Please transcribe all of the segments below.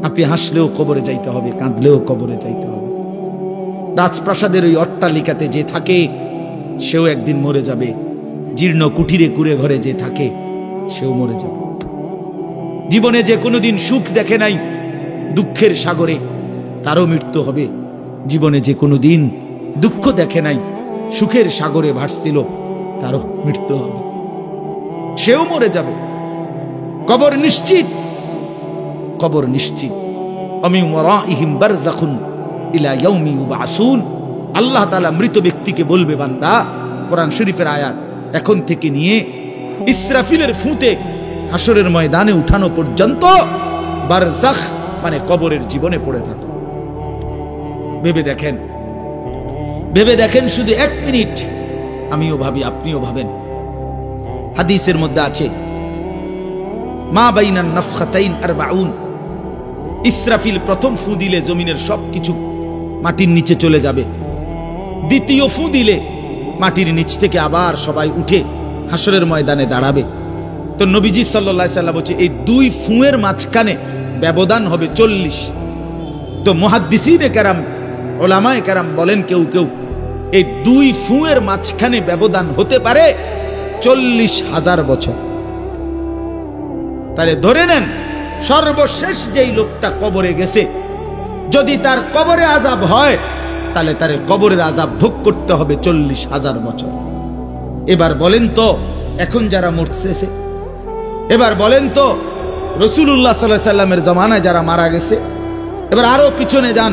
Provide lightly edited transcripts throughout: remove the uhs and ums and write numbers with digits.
আপনি হাসলেও কবরে যাইতে হবে, কাঁদলেও কবরে যাইতে হবে। রাজপ্রাসাদের ওই অট্টালিকাতে যে থাকে সেও একদিন মরে যাবে, জীর্ণ কুঠিরে কুড়ে ঘরে যে থাকে সেও মরে যাবে। জীবনে যে কোনোদিন সুখ দেখে নাই দুঃখের সাগরে, তারও মৃত্যু হবে। জীবনে যে কোনোদিন দুঃখ দেখে নাই সুখের সাগরে ভাসছিল, তারও মৃত্যু হবে, সেও মরে যাবে। কবর নিশ্চিত, কবর নিশ্চিত। অমিন ওয়ারাইহিম বারযাখুন ইলা ইয়াউমি ইউবআসুন। আল্লাহ তাআলা মৃত ব্যক্তিকে বলবে, বান্দা, কোরআন শরীফের আয়াত, এখন থেকে নিয়ে ইসরাফিলের ফুঁতে হাসরের ময়দানে উঠানো পর্যন্ত বারযাখ মানে কবরের জীবনে পড়ে থাকো। ভেবে দেখেন, ভেবে দেখেন, শুধু 1 মিনিট। আমিও ভাবি, আপনিও ভাবেন। হাদিসের মধ্যে আছে, মা বাইনান নাফখাতাইন 40। ইসরাফিল প্রথম ফু দিলে জমিনের সবকিছু মাটির নিচে চলে যাবে। দ্বিতীয় ফু দিলে মাটির নিচ থেকে আবার সবাই উঠে হাসরের ময়দানে দাঁড়াবে। তো নবীজি সাল্লাল্লাহু আলাইহি সাল্লাম বলছে, এই 2 ফুঁয়ের মাঝখানে ব্যবধান হবে 40। তো মুহাদ্দিসিনে কেরাম, ওলামায়ে কেরাম বলেন, কেউ কেউ এই 2 ফুঁয়ের মাঝখানে ব্যবধান হতে পারে 40,000 বছর। তাহলে ধরে নেন, সর্বশেষ যেই লোকটা কবরে গেছে, যদি তার কবরে আযাব হয়, তাহলে তার কবরের আযাব ভোগ করতে হবে 40,000 বছর। এবার বলেন তো, এখন যারা মরতেছে, এবার বলেন তো রাসূলুল্লাহ সাল্লাল্লাহু আলাইহি সাল্লামের জামানায় যারা মারা গেছে, এবার আরো পিছনে যান,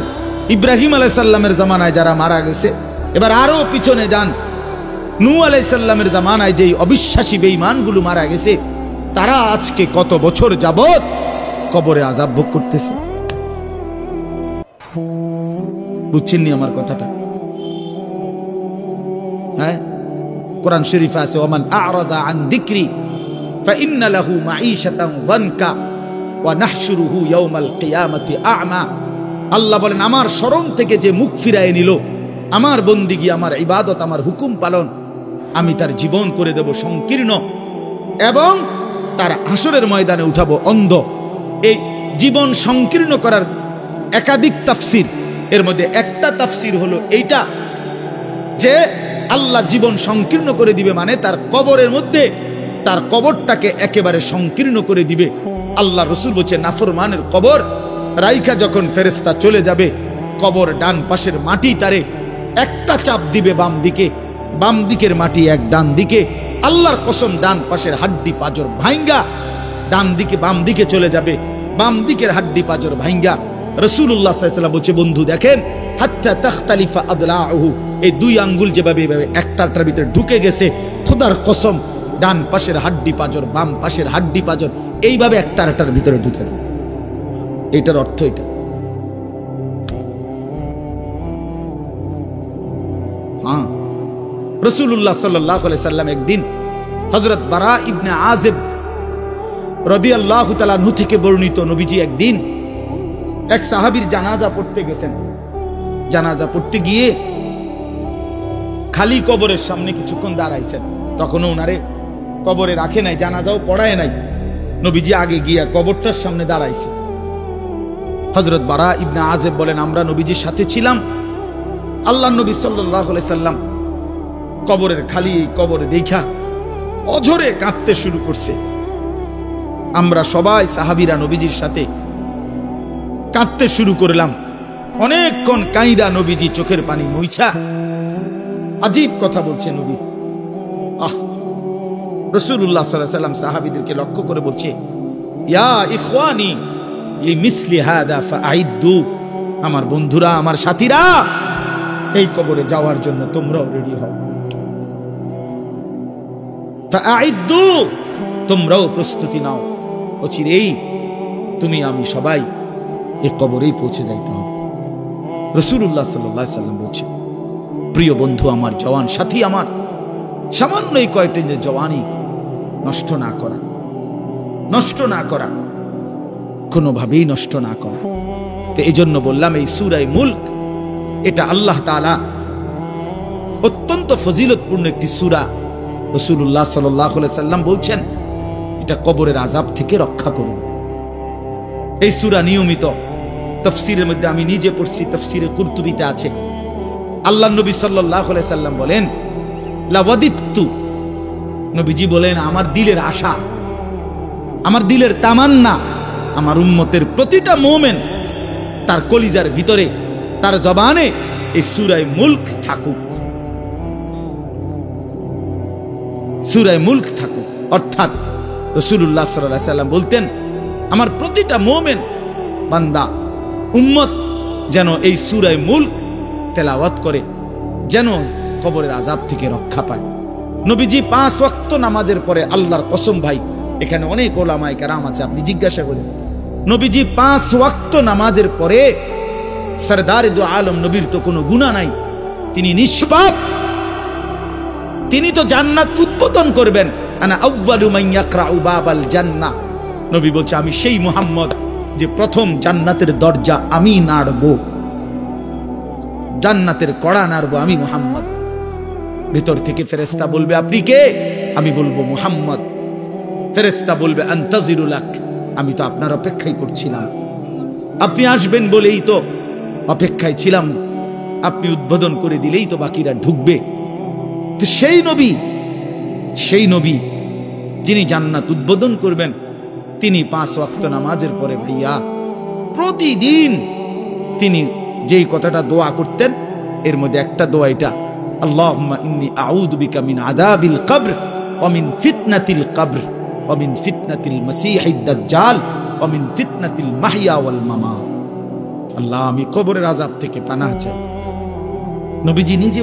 ইব্রাহিম আলাইহিস সালামের জামানায় যারা মারা গেছে, এবার আরো পিছনে যান, নূহ আলাইহিস সালামের জামানায় যেই অবিশ্বাসী বেঈমানগুলো মারা গেছে, তারা আজকে কত বছর যাবত কবরে আযাব ভোগ করতেছে। বুঝছেননি আমার কথাটা? হ্যাঁ, কোরআন শরীফে আছে, ওমান আ'রাযা আন যিকরি ফাইন্না লাহু মাঈশাতান যানকা ওয়া নাহশুরুহু ইয়াওমাল কিয়ামাতি আ'মা। আল্লাহ বলেন, আমার স্মরণ থেকে যে মুখ ফিরায় নিল, আমার বন্দিগি, আমার ইবাদত, আমার হুকুম পালন, আমি তার জীবন করে দেব সংকীর্ণ এবং তার হাসরের ময়দানে উঠাবো অন্ধ। এই জীবন সংকীর্ণ করার একাধিক তাফসির, এর মধ্যে একটা তাফসির হলো এইটা যে আল্লাহ জীবন সংকীর্ণ করে দিবে, মানে তার কবরের মধ্যে তার কবরটাকে একেবারে সংকীর্ণ করে দিবে। আল্লাহ রসুল বলছে, নাফরমানের কবর রাইখা যখন ফেরেশতা চলে যাবে, কবর ডান পাশের মাটি তারে একটা চাপ দিবে বাম দিকে, বাম দিকের মাটি এক ডান দিকে। আল্লাহর কসম, ডান পাশের হাড্ডি পাঁজর ভাঙ্গা ডান দিকে বাম দিকে চলে যাবে, বাম দিকের হাড্ডি পাঁজর ভাঙ্গা। রাসূলুল্লাহ সাল্লাল্লাহু আলাইহি ওয়াসাল্লাম বলছে, বন্ধু দেখেন, হাত্তা তাখতালিফা আদলাউহু, এই 2 আঙ্গুল যেভাবে একটার ভিতরে ঢুকে গেছে, খোদার কসম, ডান পাশের হাড্ডি পাঁজর বাম পাশের হাড্ডি পাঁজর এইভাবে একটার ভিতরে ঢুকে যায়। এটার অর্থ এটা। হ্যাঁ, রাসূলুল্লাহ সাল্লাল্লাহু আলাইহি সাল্লাম একদিন হযরত বারা ইবনে আযিব রাদিয়াল্লাহু তাআলা আনহু থেকে বর্ণিত, নবীজি একদিন এক সাহাবীর জানাজা পড়তে গেছেন। জানাজা পড়তে গিয়ে খালি কবরের সামনে কিছুক্ষণ দাঁড়াইছেন। তখনও ওনারে কবরে রাখে নাই, জানাজাও পড়ায় নাই। নবীজি আগে গিয়া কবরটার সামনে দাঁড়াইছে। হযরত বারা ইবনে আযিব বলেন, আমরা নবীজির সাথে ছিলাম। আল্লাহর নবী সাল্লাল্লাহু আলাইহি সাল্লাম কবরের খালি কবরে দেখা অঝরে কাঁদতে শুরু করছে। আমরা সবাই সাহাবীরা নবীজির সাথে কাঁদতে শুরু করলাম। অনেকক্ষণ কাইদা নবীজি চোখের পানি মুইছা আজীব কথা বলছে নবী। রাসূলুল্লাহ সাল্লাল্লাহু আলাইহি সাল্লাম সাহাবীদেরকে লক্ষ্য করে বলছে, ইয়া ইখওয়ানি লিমিসলি হাদা ফাআইদ্দু, আমার বন্ধুরা, আমার সাথীরা, এই কবরে যাওয়ার জন্য তোমরাও রেডি হও। ফাআইদ্দু, তোমরাও প্রস্তুতি নাও। অচিরেই তুমি আমি সবাই এই কবরেই পৌঁছে যাইতে হবে। রাসূলুল্লাহ সাল্লাল্লাহু আলাইহি সাল্লাম বলছে, প্রিয় বন্ধু আমার, জওয়ান সাথী আমার, সামান্য এই কয়েকটা জওয়ানি নষ্ট না করা, নষ্ট না করা, কোনোভাবেই নষ্ট না করা। তো এই জন্য বললাম, এই সূরা মুলক এটা আল্লাহ তাআলা অত্যন্ত ফজিলতপূর্ণ একটি সূরা। রাসূলুল্লাহ সাল্লাল্লাহু আলাইহি সাল্লাম বলছেন, এটা কবরের আযাব থেকে রক্ষা করবে। এই সূরা নিয়মিত তাফসীরের মধ্যে আমি নিজে পড়ছি, তাফসীরে কুরতুবীতে আছে। আল্লাহ নবী সাল্লাল্লাহু আলাইহি সাল্লাম বলেন, লাওয়াদিতু, নবীজি বলেন আমার দিলের আশা, আমার দিলের তামান্না, আমার উম্মতের প্রতিটা মুমিন তার কলিজার ভিতরে, তার জবানে এই সূরা মুলক থাকুক, সূরা মুলক থাকুক। অর্থাৎ রাসূলুল্লাহ সাল্লাল্লাহু আলাইহি সাল্লাম বলতেন, আমার প্রতিটা মুমিন বান্দা উম্মত যেন এই সূরা মুলক তেলাওয়াত করে, যেন কবরের আযাব থেকে রক্ষা পায়। নবীজি 5 ওয়াক্ত নামাজের পরে, আল্লাহর কসম ভাই, এখানে অনেক ওলামায়ে কেরাম আছে, আপনি জিজ্ঞাসা করেন, নবীজি 5 ওয়াক্ত নামাজের পরে, সরদারে দু আলম নবীর তো কোনো গুনাহ নাই, তিনি নিষ্পাপ, তিনি তো জান্নাত উদ্বোধন করবেন। আনা আউয়ালু মান ইয়াকরাউ বাবাল জান্নাহ, নবী বলছে আমি সেই মুহাম্মদ যে প্রথম জান্নাতের দরজা আমি নাড়বো, জান্নাতের কড়া নাড়বো আমি মুহাম্মদ। ভিতর থেকে ফেরেশতা বলবে আপনি কে? আমি বলবো মুহাম্মদ। ফেরেশতা বলবে আনতাজিরু লাক, আমি তো আপনার অপেক্ষাই করছিলাম, আপনি আসবেন বলেই তো অপেক্ষায় ছিলাম, আপনি উদ্বোধন করে দিলেই তো বাকিরা ঢুকবে। তো সেই নবী যিনি জান্নাত উদ্বোধন করবেন, তিনি 5 ওয়াক্ত নামাজের পরে ভাইয়া প্রতিদিন তিনি যেই কথাটা দোয়া করতেন, এর মধ্যে একটা দোয়া এটা, আল্লাহুম্মা ইন্নী আউযু বিকা মিন আযাবিল কবর ওয়া মিন ফিতনাতিল কবর ওয়া মিন ফিতনাতিল মাসীহিদ দাজ্জাল ওয়া মিন ফিতনাতিল মাহইয়া ওয়াল মামাত। আল্লাহ, আমি কবরের আযাব থেকে পানাহ চাই। নবীজি নিজে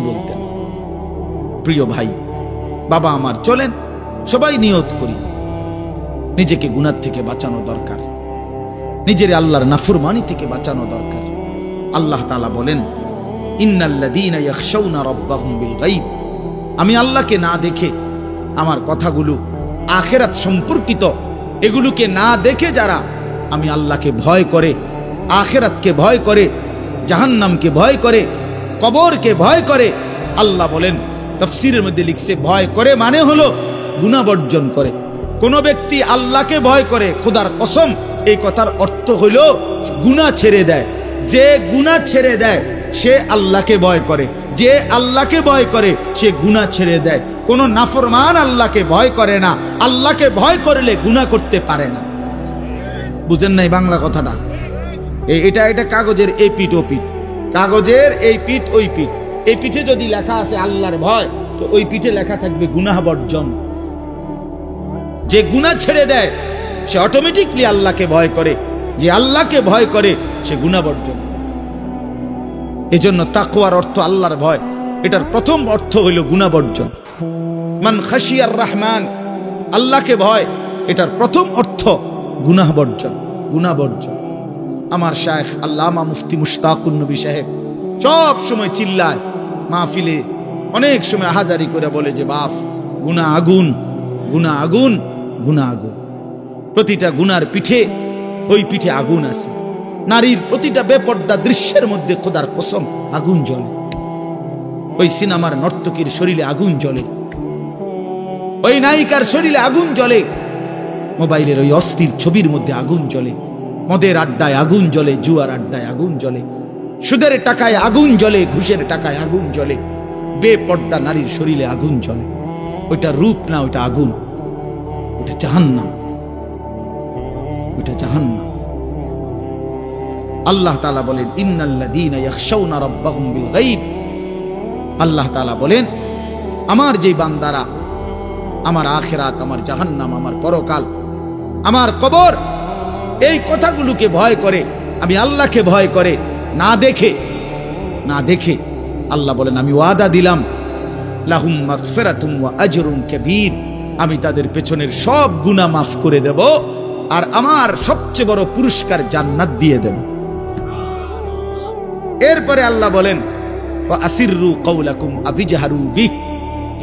বলতেন। প্রিয় ভাই, বাবা আমার, চলেন সবাই নিয়ত করি, নিজেকে গুনাহ থেকে বাঁচানো দরকার, নিজের আল্লাহর নাফরমানি থেকে বাঁচানো দরকার। আল্লাহ তাআলা বলেন, ইন্নাল্লাযীনা ইয়াখশাউনা রাব্বাহুম বিল গায়ব, আমি আল্লাহকে না দেখে, আমার কথাগুলো আখিরাত সম্পর্কিত, এগুলোকে না দেখে যারা আমি আল্লাহকে ভয় করে, আখিরাতকে ভয় করে, জাহান্নামকে ভয় করে, কবরকে ভয় করে, আল্লাহ বলেন, তাফসীরের মধ্যে লিখছে ভয় করে মানে হলো গুনাহ বর্জন করে। কোন ব্যক্তি আল্লাহকে ভয় করে, খোদার কসম, এই কথার অর্থ হলো গুনাহ ছেড়ে দেয়। যে গুনাহ ছেড়ে দেয় সে আল্লাহকে ভয় করে, যে আল্লাহকে ভয় করে সে গুনাহ ছেড়ে দেয়। কোন নাফরমান আল্লাহকে ভয় করে না, আল্লাহকে ভয় করলে গুনাহ করতে পারে না। বুঝেন নাই বাংলা কথাটা? এটা কাগজের এই পিঠ ও পিঠ, কাগজের এই পিঠ ওই পিঠ। এই পিঠে যদি লেখা আছে আল্লাহর ভয়, তো ওই পিঠে লেখা থাকবে গুনাহ বর্জন। যে গুনাহ ছেড়ে দেয় সে অটোমেটিকলি আল্লাহকে ভয় করে, যে আল্লাহকে ভয় করে সে গুনাহ বর্জন। এজন্য তাকওয়ার অর্থ আল্লাহর ভয়, এটার প্রথম অর্থ হইল গুনাহ বর্জন। মান খাশিয়ার রহমান, আল্লাহকে ভয়, এটার প্রথম অর্থ গুনাহ বর্জন, গুনাহ বর্জন। আমার শায়েখ আল্লামা মুফতি মুশতাকুন নবী সাহেব সব সময় চিল্লায় মাহফিলে, অনেক সময় হাজারি করে বলে যে বাপ, গুনাহ আগুন, গুনাহ আগুন, গুনাহ আগুন। প্রতিটা গুনার পিঠে, ওই পিঠে আগুন আছে। নারীর প্রতিটা বেপর্দা দৃশ্যের মধ্যে খোদার কসম আগুন জ্বলে। ওই সিনেমার নর্তকীর শরীরে আগুন জ্বলে, ওই নায়িকার শরীরে আগুন জ্বলে, মোবাইলের ওই অস্থির ছবির মধ্যে আগুন জ্বলে, মদের আড্ডায় আগুন জ্বলে, জুয়ার আড্ডায় আগুন জ্বলে, সুদের টাকায় আগুন জ্বলে, ঘুষের টাকায় আগুন জ্বলে, বেপর্দা নারীর শরীরে আগুন জ্বলে। ওইটা রূপ না, ওইটা আগুন, ওইটা জাহান্নাম, ওইটা জাহান্নাম। আল্লাহ তাআলা বলেন, ইন্নাল্লাযীনা ইয়াখশাউনা রাব্বাহুম বিল গায়ব, আল্লাহ তাআলা বলেন আমার যে বান্দারা আমার আখিরাত, আমার জাহান্নাম, আমার পরকাল, আমার কবর, এই কথাগুলোকে ভয় করে, আমি আল্লাহকে ভয় করে, না দেখে আল্লাহ বলেন আমি ওয়াদা দিলাম, লাহুম মাগফিরাতুন ওয়া আজরুন কাবীর, আমি তাদের পেছনের সব গুনাহ মাফ করে দেব, আর আমার সবচেয়ে বড় পুরস্কার জান্নাত দিয়ে দেব। এরপরে আল্লাহ বলেন, ওয়া আসিররু কাওলাকুম আবিজহারু বিহি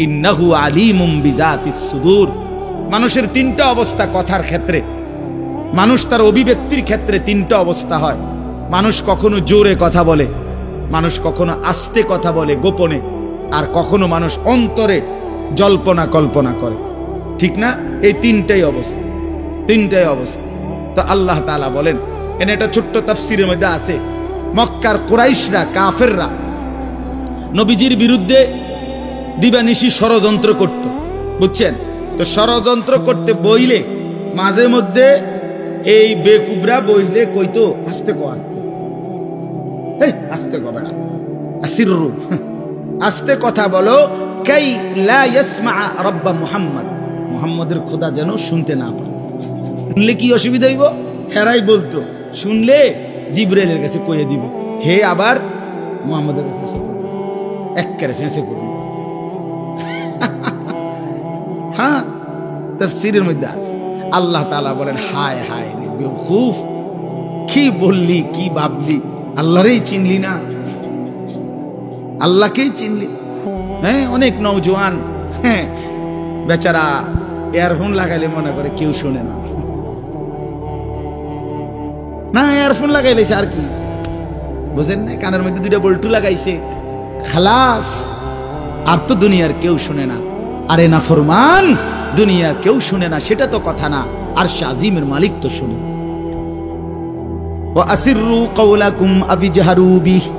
ইন্নাহু আলিমুম বিযাতিস সুদূর। মানুষের তিনটা অবস্থা কথার ক্ষেত্রে, মানুষ তার অভিব্যক্তির ক্ষেত্রে তিনটা অবস্থা হয়। মানুষ কখনো জোরে কথা বলে, মানুষ কখনো আস্তে কথা বলে গোপনে, আর কখনো মানুষ অন্তরে জল্পনা কল্পনা করে, ঠিক না? এই তিনটাই অবস্থা। তিনটাই অবস্থা। তো আল্লাহ তাআলা বলেন, এনে একটা ছোট্ট তাফসীরের মধ্যে আছে, মক্কার কুরাইশরা কাফেররা নবীজির বিরুদ্ধে দিবানিশি ষড়যন্ত্র করত, বুঝছেন? তো ষড়যন্ত্র করতে বইলে মাঝে মধ্যে এই বেকুবরা বইলে কইতো, আস্তে কো, আস্তে, এই আস্তে কো বেটা, আসিররু, আস্তে কথা বলো, কাই লা ইয়াসমা রাব্বা মুহাম্মদ, মুহাম্মদের খোদা যেন শুনতে না পায়। শুনলে কি অসুবিধা হইব? হেরাই বলতো, শুনলে জিবরাইলের কাছে কইয়ে দিব, হে আবার মুহাম্মদের কাছে এসে একবারে ফেঁসে পড়বে। হ্যাঁ, তাফসীরের মধ্যে আছে। আল্লাহ তাআলা বলেন, হায় হায় রে বেওকুফ, কি বললি, কি ভাবলি, আল্লাহরই চিনলি না, আল্লাহকেই চিনলি। হ্যাঁ, অনেক নওজোয়ান হ্যাঁ বেচারা ইয়ারফোন লাগাইলে মনে করে কেউ শোনে না, না ইয়ারফোন লাগাইলেছে আর কি, বুঝেন না, কানের মধ্যে দুইটা বল্টু লাগাইছে, খালাস, আর তো দুনিয়ার কেউ শুনে না। আরে না ফরমান, দুনিয়া কেউ শুনে না সেটা তো কথা না, আর শাজিমের মালিক তো শুনে। ওয়া আসিররু কাওলাকুম আবিজহারু বিহি,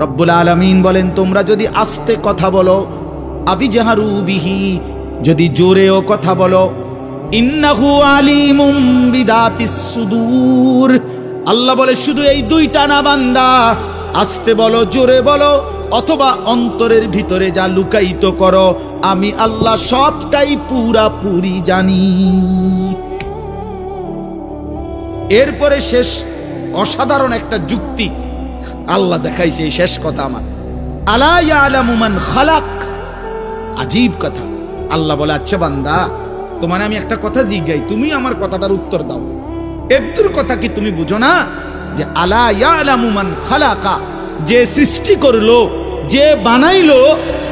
রব্বুল আলামিন বলেন, তোমরা যদি আস্তে কথা বলো, আবিজহারু বিহি, যদি জোরেও কথা বলো, ইন্নাহু আলিমুম বিদাতিস সুদূর, আল্লাহ বলে শুধু এই দুইটা না বান্দা, আস্তে বলো, জোরে বলো, অথবা অন্তরের ভিতরে যা লুকায়িত করো, আমি আল্লাহ সবটাই পুরাপুরি জানি। এরপরে শেষ অসাধারণ একটা যুক্তি আল্লাহ দেখাইছে, এই শেষ কথা আমার, আলা ইয়ালামু মান খালাক, আজীব কথা। আল্লাহ বলে, আচ্ছা বান্দা, তোমার আমি একটা কথা জিজ্ঞাই, তুমি আমার কথাটার উত্তর দাও। এদ্দুর কথা কি তুমি বুঝো না যে আলা ইয়ালামু মান খালাকা, যে সৃষ্টি করলো, যে বানাইলো,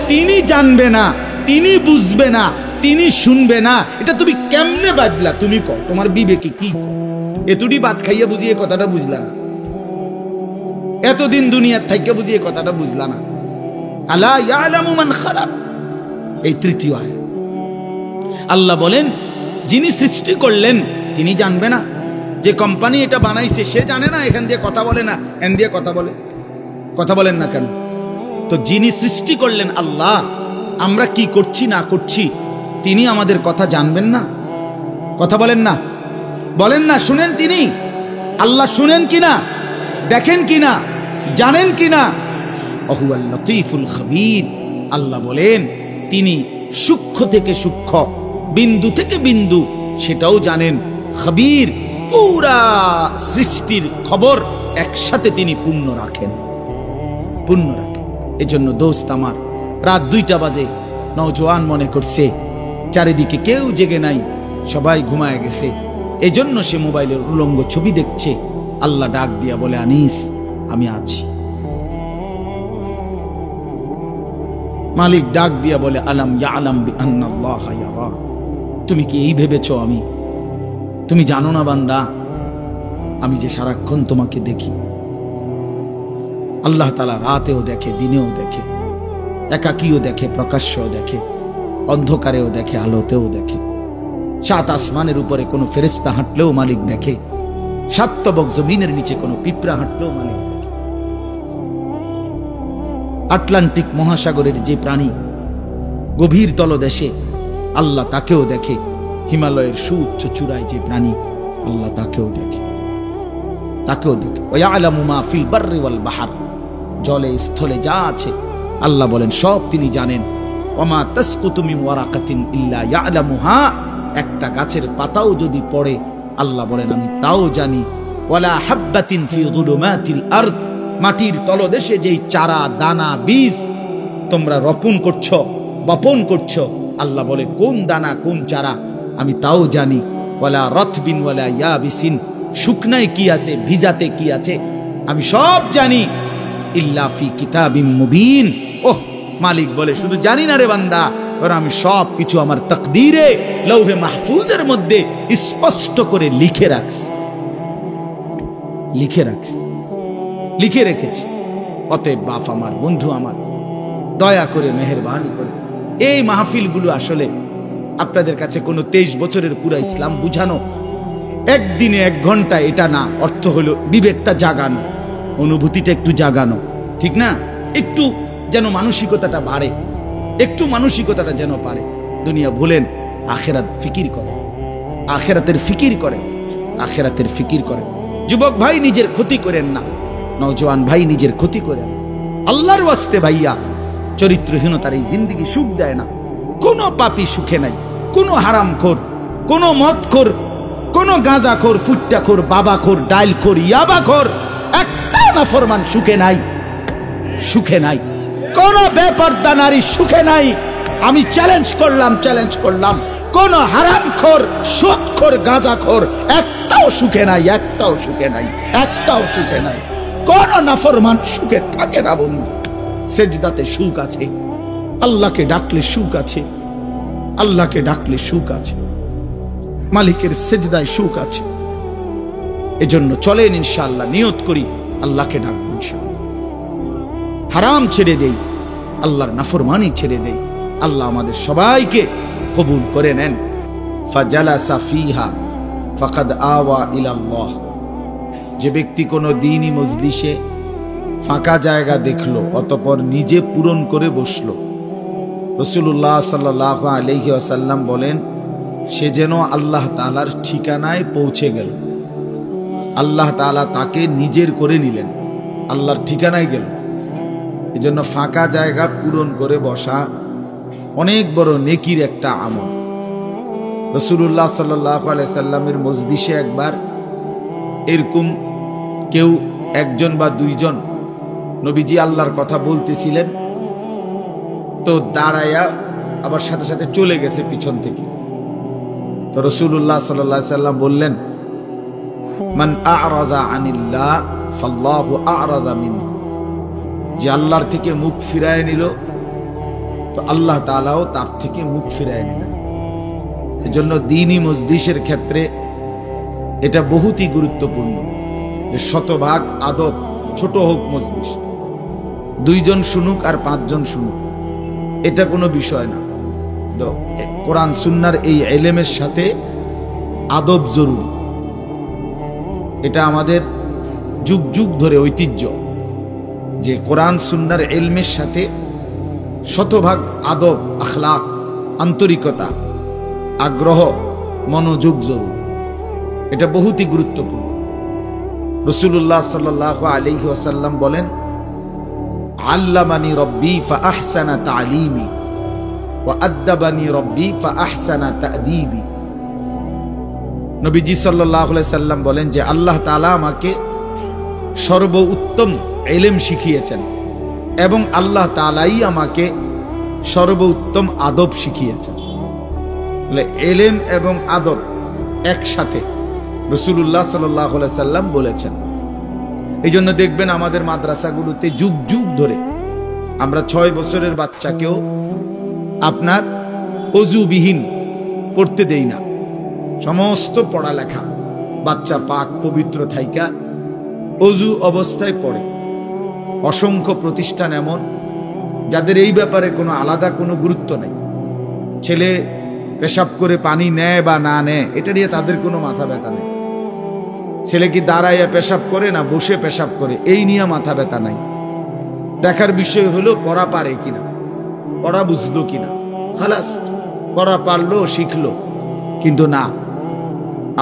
তিনি জানবে না, তিনি বুঝবে না, তিনি শুনবে না, এটা তুমি কেমনে ভাবলা? তুমি কও, তোমার বিবেকে কি? এতটি ভাত খাইয়া বুঝিয়ে কথাটা বুঝলা না, এতদিন দুনিয়ার থাইকে বুঝিয়ে কথাটা বুঝলা না। আলা ইয়ালামু মান খালাক, এই তৃতীয় আয়াত। আল্লাহ বলেন, যিনি সৃষ্টি করলেন তিনি জানবে না? যে কোম্পানি এটা বানাইছে সে জানে না এখান দিয়ে কথা বলে না, এন দিয়ে কথা বলে? কথা বলেন না কেন? তো যিনি সৃষ্টি করলেন আল্লাহ, আমরা কি করছি না করছি তিনি আমাদের কথা জানবেন না? কথা বলেন না, বলেন না, শুনেন তিনি? আল্লাহ শুনেন কিনা, দেখেন কিনা, জানেন কিনা? ওহুয়াল লতীফুল খবীর, আল্লাহ বলেন তিনি সূক্ষ্ম থেকে সূক্ষ্ম, বিন্দু থেকে বিন্দু সেটাও জানেন। খবীর, পুরা সৃষ্টির খবর একসাথে তিনি পূর্ণ রাখেন, পূর্ণ রাখেন। এজন্য দোস্ত আমার, রাত 2টা বাজে, নওজোয়ান মনে করছে চারিদিকে কেউ জেগে নাই, সবাই ঘুমায় গেছে, এজন্য সে মোবাইলের উলঙ্গ ছবি দেখছে। আল্লাহ ডাক দিয়া বলে, আনিস আমি আছি। মালিক ডাক দিয়া বলে, আলাম ইয়ালাম বিআন্নাল্লাহা ইয়ারা, তুমি কি এই ভেবেছো তুমি জানো না বান্দা, আমি যে সারাক্ষণ তোমাকে দেখি। আল্লাহ তাআলা রাতেও দেখে, দিনেও দেখে, একাকীও দেখে, প্রকাশ্যও দেখে, অন্ধকারেও দেখে, আলোতেও দেখে। 7 আসমানের উপরে কোনো ফেরেশতা হাঁটলেও মালিক দেখে, 7 তবক জমিনের নিচে কোনো পিঁপড়া হাঁটলেও মালিক দেখে। আটলান্টিক মহাসাগরের যে প্রাণী গভীর তলদেশে, আল্লাহ তাকেও দেখে। হিমালয়ের সুউচ্চ চূড়ায় যে প্রাণী, আল্লাহ তাকেও দেখে, তাকেও দেখে। ওয়ায়ালামু মা ফিল বাররি ওয়াল বাহর, জলে স্থলে যা আছে আল্লাহ বলেন সব তিনি জানেন। ওমা তাসকুতু মিন ওয়ারাকাতিন ইল্লা ইয়ালামুহা, একটা গাছের পাতাও যদি পড়ে আল্লাহ বলেন আমি তাও জানি। ওয়ালা হাববাতিন ফি যুলুমাতিল আরদ, মাটির তলদেশে যেই চারা দানা বীজ তোমরা রোপণ করছো, বপন করছো, আল্লাহ বলে কোন দানা কোন চারা আমি তাও জানি। ওয়ালা রাতবিন ওয়ালা ইয়াবিসিন, শুকনায় কি আছে ভিজাতে কি আছে আমি সব জানি। ইল্লা ফি কিতাবিম মুবিন, ওহ মালিক বলে শুধু জানি না রে বান্দা, আর আমি সব কিছু আমার তাকদীরে লৌহে মাহফুজের মধ্যে স্পষ্ট করে লিখে রাখছি, লিখে রাখছি, লিখে রেখেছি। অতএব বাপ আমার, বন্ধু আমার, দয়া করে মেহেরবানি করে এই মাহফিলগুলো আসলে আপনাদের কাছে কোনো 23 বছরের পুরা ইসলাম বুঝানো, একদিনে 1 ঘন্টা, এটা না। অর্থ হলো বিবেকটা জাগানো, অনুভূতিটা একটু জাগানো, ঠিক না? একটু যেন মানসিকতাটা বাড়ে, একটু মানসিকতাটা যেন পারে। দুনিয়া ভুলেন, আখেরাত ফিকির করে, আখেরাতের ফিকির করে, আখেরাতের ফিকির করে। যুবক ভাই, নিজের ক্ষতি করেন না। নওজোয়ান ভাই, নিজের ক্ষতি করেন। আল্লাহর ওয়াস্তে ভাইয়া, চরিত্রহীনতার এই জিন্দেগি সুখ দেয় না। কোনো পাপী সুখে নাই, কোনো হারামখোর, কোনো মদখোর, কোনো গাঁজাখোর, ফুট্টাখোর, বাবাখোর, ডাইলখোর, ইয়াবাখোর, একটা নাফরমান সুখে নাই, সুখে নাই। কোন বেপরদা নারী সুখে নাই। আমি চ্যালেঞ্জ করলাম, কোন হারামখোর, সুদখোর, গাঁজাখোর একটাও সুখে নাই, একটাও সুখে নাই, একটাও সুখে নাই। কোন নাফরমান সুখে থাকে না বন্ধু। সেজদাতে সুখ আছে, আল্লাহকে ডাকলে সুখ আছে, আল্লাহকে ডাকলে সুখ আছে, মালিকের সেজদায় সুখ আছে। এজন্য চলেন ইনশাআল্লাহ, নিয়ত করি আল্লাহকে ডাকবো ইনশাআল্লাহ। হারাম ছেড়ে দেই, আল্লাহর নাফরমানি ছেড়ে দেই। আল্লাহ আমাদের সবাইকে কবুল করে নেন। ফাজালাসা ফিহা ফাকাদ আওয়া ইলাল্লাহ। যে ব্যক্তি কোনো দ্বীনি মজলিসে ফাঁকা জায়গা দেখলো, অতঃপর নিজে পূরণ করে বসলো, রাসূলুল্লাহ সাল্লাল্লাহু আলাইহি ওয়াসাল্লাম বলেন, সে যেন আল্লাহ তাআলার ঠিকানায় পৌঁছে গেল। আল্লাহ তাআলা তাকে নিজের করে নিলেন, আল্লাহর ঠিকানায় গেল। এজন্য ফাঁকা জায়গা পূরণ করে বসা অনেক বড় নেকির একটা আমল। রাসূলুল্লাহ সাল্লাল্লাহু আলাইহি সাল্লামের মজলিসে একবার এরকম কেউ একজন বা দুইজন নবীজি আল্লাহর কথা বলতেছিলেন, তো দাঁড়ায়া আবার সাথে সাথে চলে গেছে পিছন থেকে। তো রাসূলুল্লাহ সাল্লাল্লাহু আলাইহি সাল্লাম বললেন, মান আ'রাযা আনিল্লাহ ফাল্লাহু আ'রাযা মিনহু। যে আল্লাহর থেকে মুখ ফিরায় নিল, তো আল্লাহ তাআলাও তার থেকে মুখ ফিরায় নিলেন। এজন্য দ্বীনি মজলিসের ক্ষেত্রে এটা বহুতই গুরুত্বপূর্ণ যে শতভাগ আদব, ছোট হোক মজলিস, 2 জন শুনুক আর 5 জন শুনুক, এটা কোনো বিষয় না। তো কোরআন সুন্নাহর এই ইলমের সাথে আদব জরুরি। এটা আমাদের যুগ যুগ ধরে ঐতিহ্য যে কোরআন সুন্নাহর ইলমের সাথে শতভাগ আদব, আখলাক, আন্তরিকতা, আগ্রহ, মনোযোগ জরুরি। এটা বহুতই গুরুত্বপূর্ণ। রাসূলুল্লাহ সাল্লাল্লাহু আলাইহি ওয়াসাল্লাম বলেন, আল্লামানি রব্বি ফাআহসানা তা'লিমি ওয়া আদ্দাবানি রব্বি ফাআহসানা তা'দীবি। নবীজি সাল্লাল্লাহু আলাইহি সাল্লাম বলেন যে আল্লাহ তাআলা আমাকে সর্বোত্তম ইলম শিখিয়েছেন এবং আল্লাহ তাআলাই আমাকে সর্বোত্তম আদব শিখিয়েছেন। বলে ইলম এবং আদব একসাথে রাসূলুল্লাহ সাল্লাল্লাহু আলাইহি সাল্লাম বলেছেন। এই জন্য দেখবেন আমাদের মাদ্রাসাগুলোতে যুগ যুগ ধরে আমরা 6 বছরের বাচ্চাকেও আপনার অজুবিহীন পড়তে দেই না। সমস্ত পড়ালেখা বাচ্চা পাক পবিত্র থাইকা অজু অবস্থায় পড়ে। অসংখ্য প্রতিষ্ঠান এমন যাদের এই ব্যাপারে কোনো আলাদা কোনো গুরুত্ব নেই। ছেলে পেশাব করে পানি নেয় বা না নেয়, এটা নিয়ে তাদের কোনো মাথা ব্যথা নেই। ছেলে কি দাঁড়াইয়া পেশাব করে না বসে পেশাব করে, এই নিয়ে মাথা ব্যথা নাই। দেখার বিষয় হলো পড়া পারে কিনা, পড়া বুঝলো কিনা, খালাস, পড়া পারলো শিখলো। কিন্তু না,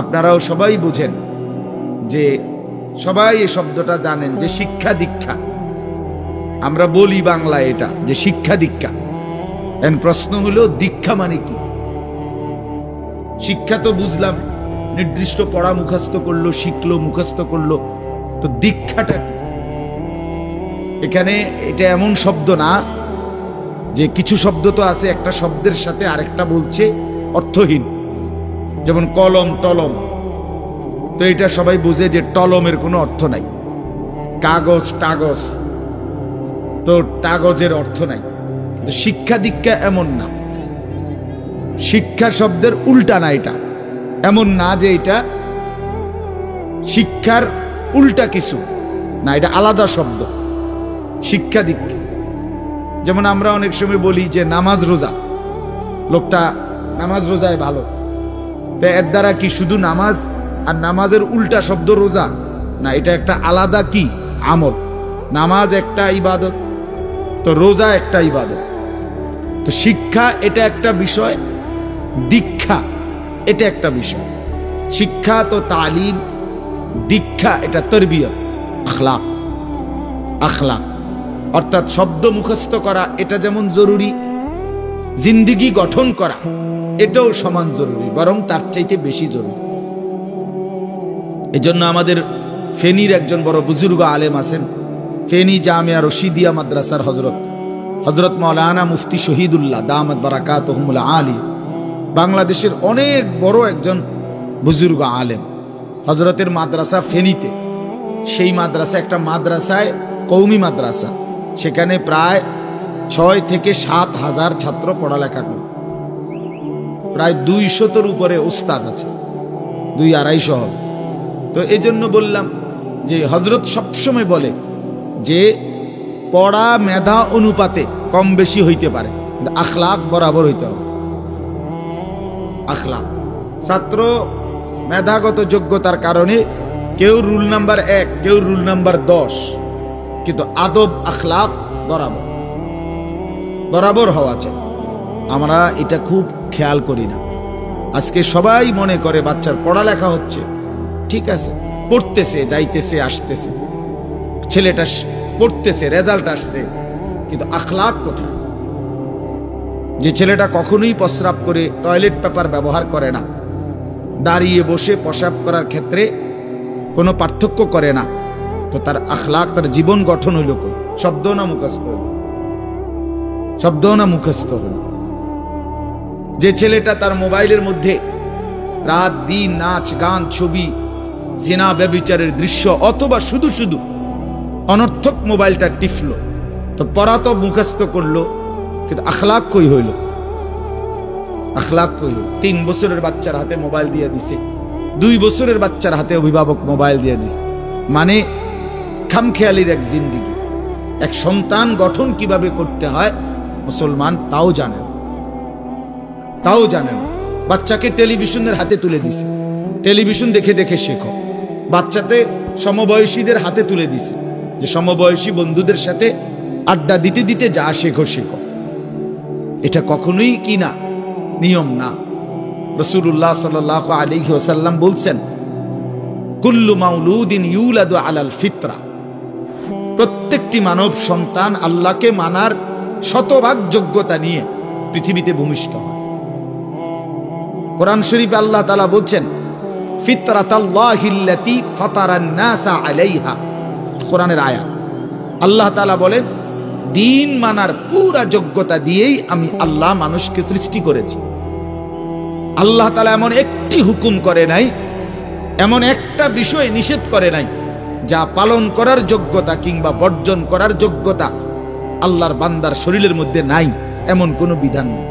আপনারাও সবাই বুঝেন যে সবাই এই শব্দটা জানেন যে শিক্ষা দীক্ষা, আমরা বলি বাংলায় এটা যে শিক্ষা দীক্ষা। এখন প্রশ্ন হলো দীক্ষা মানে কি? শিক্ষা তো বুঝলাম, নির্দিষ্ট পড়া মুখস্থ করলো, শিখলো, মুখস্থ করলো, তো দীক্ষাটা কি? এখানে এটা এমন শব্দ না যে কিছু শব্দ তো আছে একটা শব্দের সাথে আরেকটা বলছে অর্থহীন, যেমন কলম টলম। তো এটা সবাই বুঝে যে টলমের কোনো অর্থ নাই। কাগজ টাগজ, তো কাগজের অর্থ নাই। তো শিক্ষা দীক্ষা এমন না, শিক্ষা শব্দের উল্টা না। এটা এমন না যে এটা শিক্ষার উল্টা কিছু না, এটা আলাদা শব্দ। শিক্ষা দীক্ষা যেমন আমরা অনেক সময় বলি যে নামাজ রোজা, লোকটা নামাজ রোজায় ভালো। তো এর দ্বারা কি শুধু নামাজ আর নামাজের উল্টা শব্দ রোজা না, এটা একটা আলাদা কি আমল। নামাজ একটা ইবাদত, তো রোজা একটা ইবাদত। তো শিক্ষা এটা একটা বিষয়, দীক্ষা এটা একটা বিষয়। শিক্ষা তো তালিম, দীক্ষা এটা তরবিয়ত, আখলাক। আখলাক অর্থাৎ শব্দ মুখস্থ করা এটা যেমন জরুরি, জিন্দিগি গঠন করা এটাও সমান জরুরি, বরং তার চাইতে বেশি জরুরি। এজন্য আমাদের ফেনীর একজন বড় বুজুর্গ আলেম আছেন, ফেনী জামিয়া রশিদিয়া মাদ্রাসার হযরত মাওলানা মুফতি শহীদুল্লাহ দামাত বারাকাতুহুমুল আলী, বাংলাদেশের অনেক বড় একজন বুজুর্গ আলেম। হযরতের মাদ্রাসা ফেনীতে, সেই মাদ্রাসা একটা মাদ্রাসায় কওমি মাদ্রাসা, সেখানে প্রায় 6 থেকে 7 হাজার ছাত্র পড়ালেখা করে, প্রায় 200-র উপরে উস্তাদ আছে, 200-250 হবে। তো এই জন্য বললাম যে হযরত সবসময় বলে যে পড়া মেধা অনুপাতে কম বেশি হইতে পারে, কিন্তু আখলাক বরাবর হইতে হবে। আখলাক, ছাত্র মেধাগত যোগ্যতার কারণে কেউ রুল নাম্বার 1, কেউ রুল নাম্বার 10, কিন্তু আদব আখলাক বরাবর বরাবর হওয়া চাই। আমরা এটা খুব খেয়াল করি না। আজকে সবাই মনে করে বাচ্চার পড়ালেখা হচ্ছে, ঠিক আছে, পড়তেছে, যাইতেছে, আসতেছে, ছেলেটা পড়তেছে, রেজাল্ট আসছে, কিন্তু আখলাক কোথায়? যে ছেলেটা কখনোই প্রস্রাব করে টয়লেট পেপার ব্যবহার করে না, দাঁড়িয়ে বসে প্রস্রাব করার ক্ষেত্রে কোনো পার্থক্য করে না, তো তার আখলাক, তার জীবন গঠন হইল কই? শব্দ না মুখস্থ হইল? শব্দ না মুখস্থ হইল? যে ছেলেটা তার মোবাইলের মধ্যে রাত দিন নাচ গান, ছবি, জিনা ব্যভিচারের দৃশ্য, অথবা শুধু শুধু অনর্থক মোবাইলটা টিপলো, তো পড়া তো মুখস্থ করলো, কিন্তু আখলাক কই হইল? আখলাক কই হইল? 3 বছরের বাচ্চার হাতে মোবাইল দিয়ে দিছে, 2 বছরের বাচ্চার হাতে অভিভাবক মোবাইল দিয়ে দিছে, মানে খামখেয়ালির এক জিন্দিগি। এক সন্তান গঠন কিভাবে করতে হয় মুসলমান তাও জানে না, তাও জানে না। বাচ্চাকে টেলিভিশনের হাতে তুলে দিছে, টেলিভিশন দেখে দেখে শেখো। বাচ্চাতে সমবয়সীদের হাতে তুলে দিছে, যে সমবয়সী বন্ধুদের সাথে আড্ডা দিতে দিতে যা শেখো শেখো। এটা কখনোই কি না, নিয়ম না। রাসূলুল্লাহ সাল্লাল্লাহু আলাইহি ওয়াসাল্লাম বলছেন, কুল্লু মাউলুদিন ইউলাদু আলাল ফিতরা, প্রত্যেকটি মানব সন্তান আল্লাহকে মানার শতভাগ যোগ্যতা নিয়ে পৃথিবীতে ভূমিষ্ঠ হয়। কোরআন শরীফে আল্লাহ তাআলা বলছেন, ফিতরাতাল্লাহিল্লাতী ফাতারান নাসা আলাইহা, কোরআনের আয়াত। আল্লাহ তাআলা বলেন, দিন মানার পুরা যোগ্যতা দিয়েই আমি আল্লাহ মানুষকে সৃষ্টি করেছি। আল্লাহ তাআলা এমন একটি হুকুম করে নাই, এমন একটা বিষয় নিষেধ করে নাই যা পালন করার যোগ্যতা কিংবা বর্জন করার যোগ্যতা আল্লাহর বান্দার শরীরের মধ্যে নাই, এমন কোনো বিধান নেই।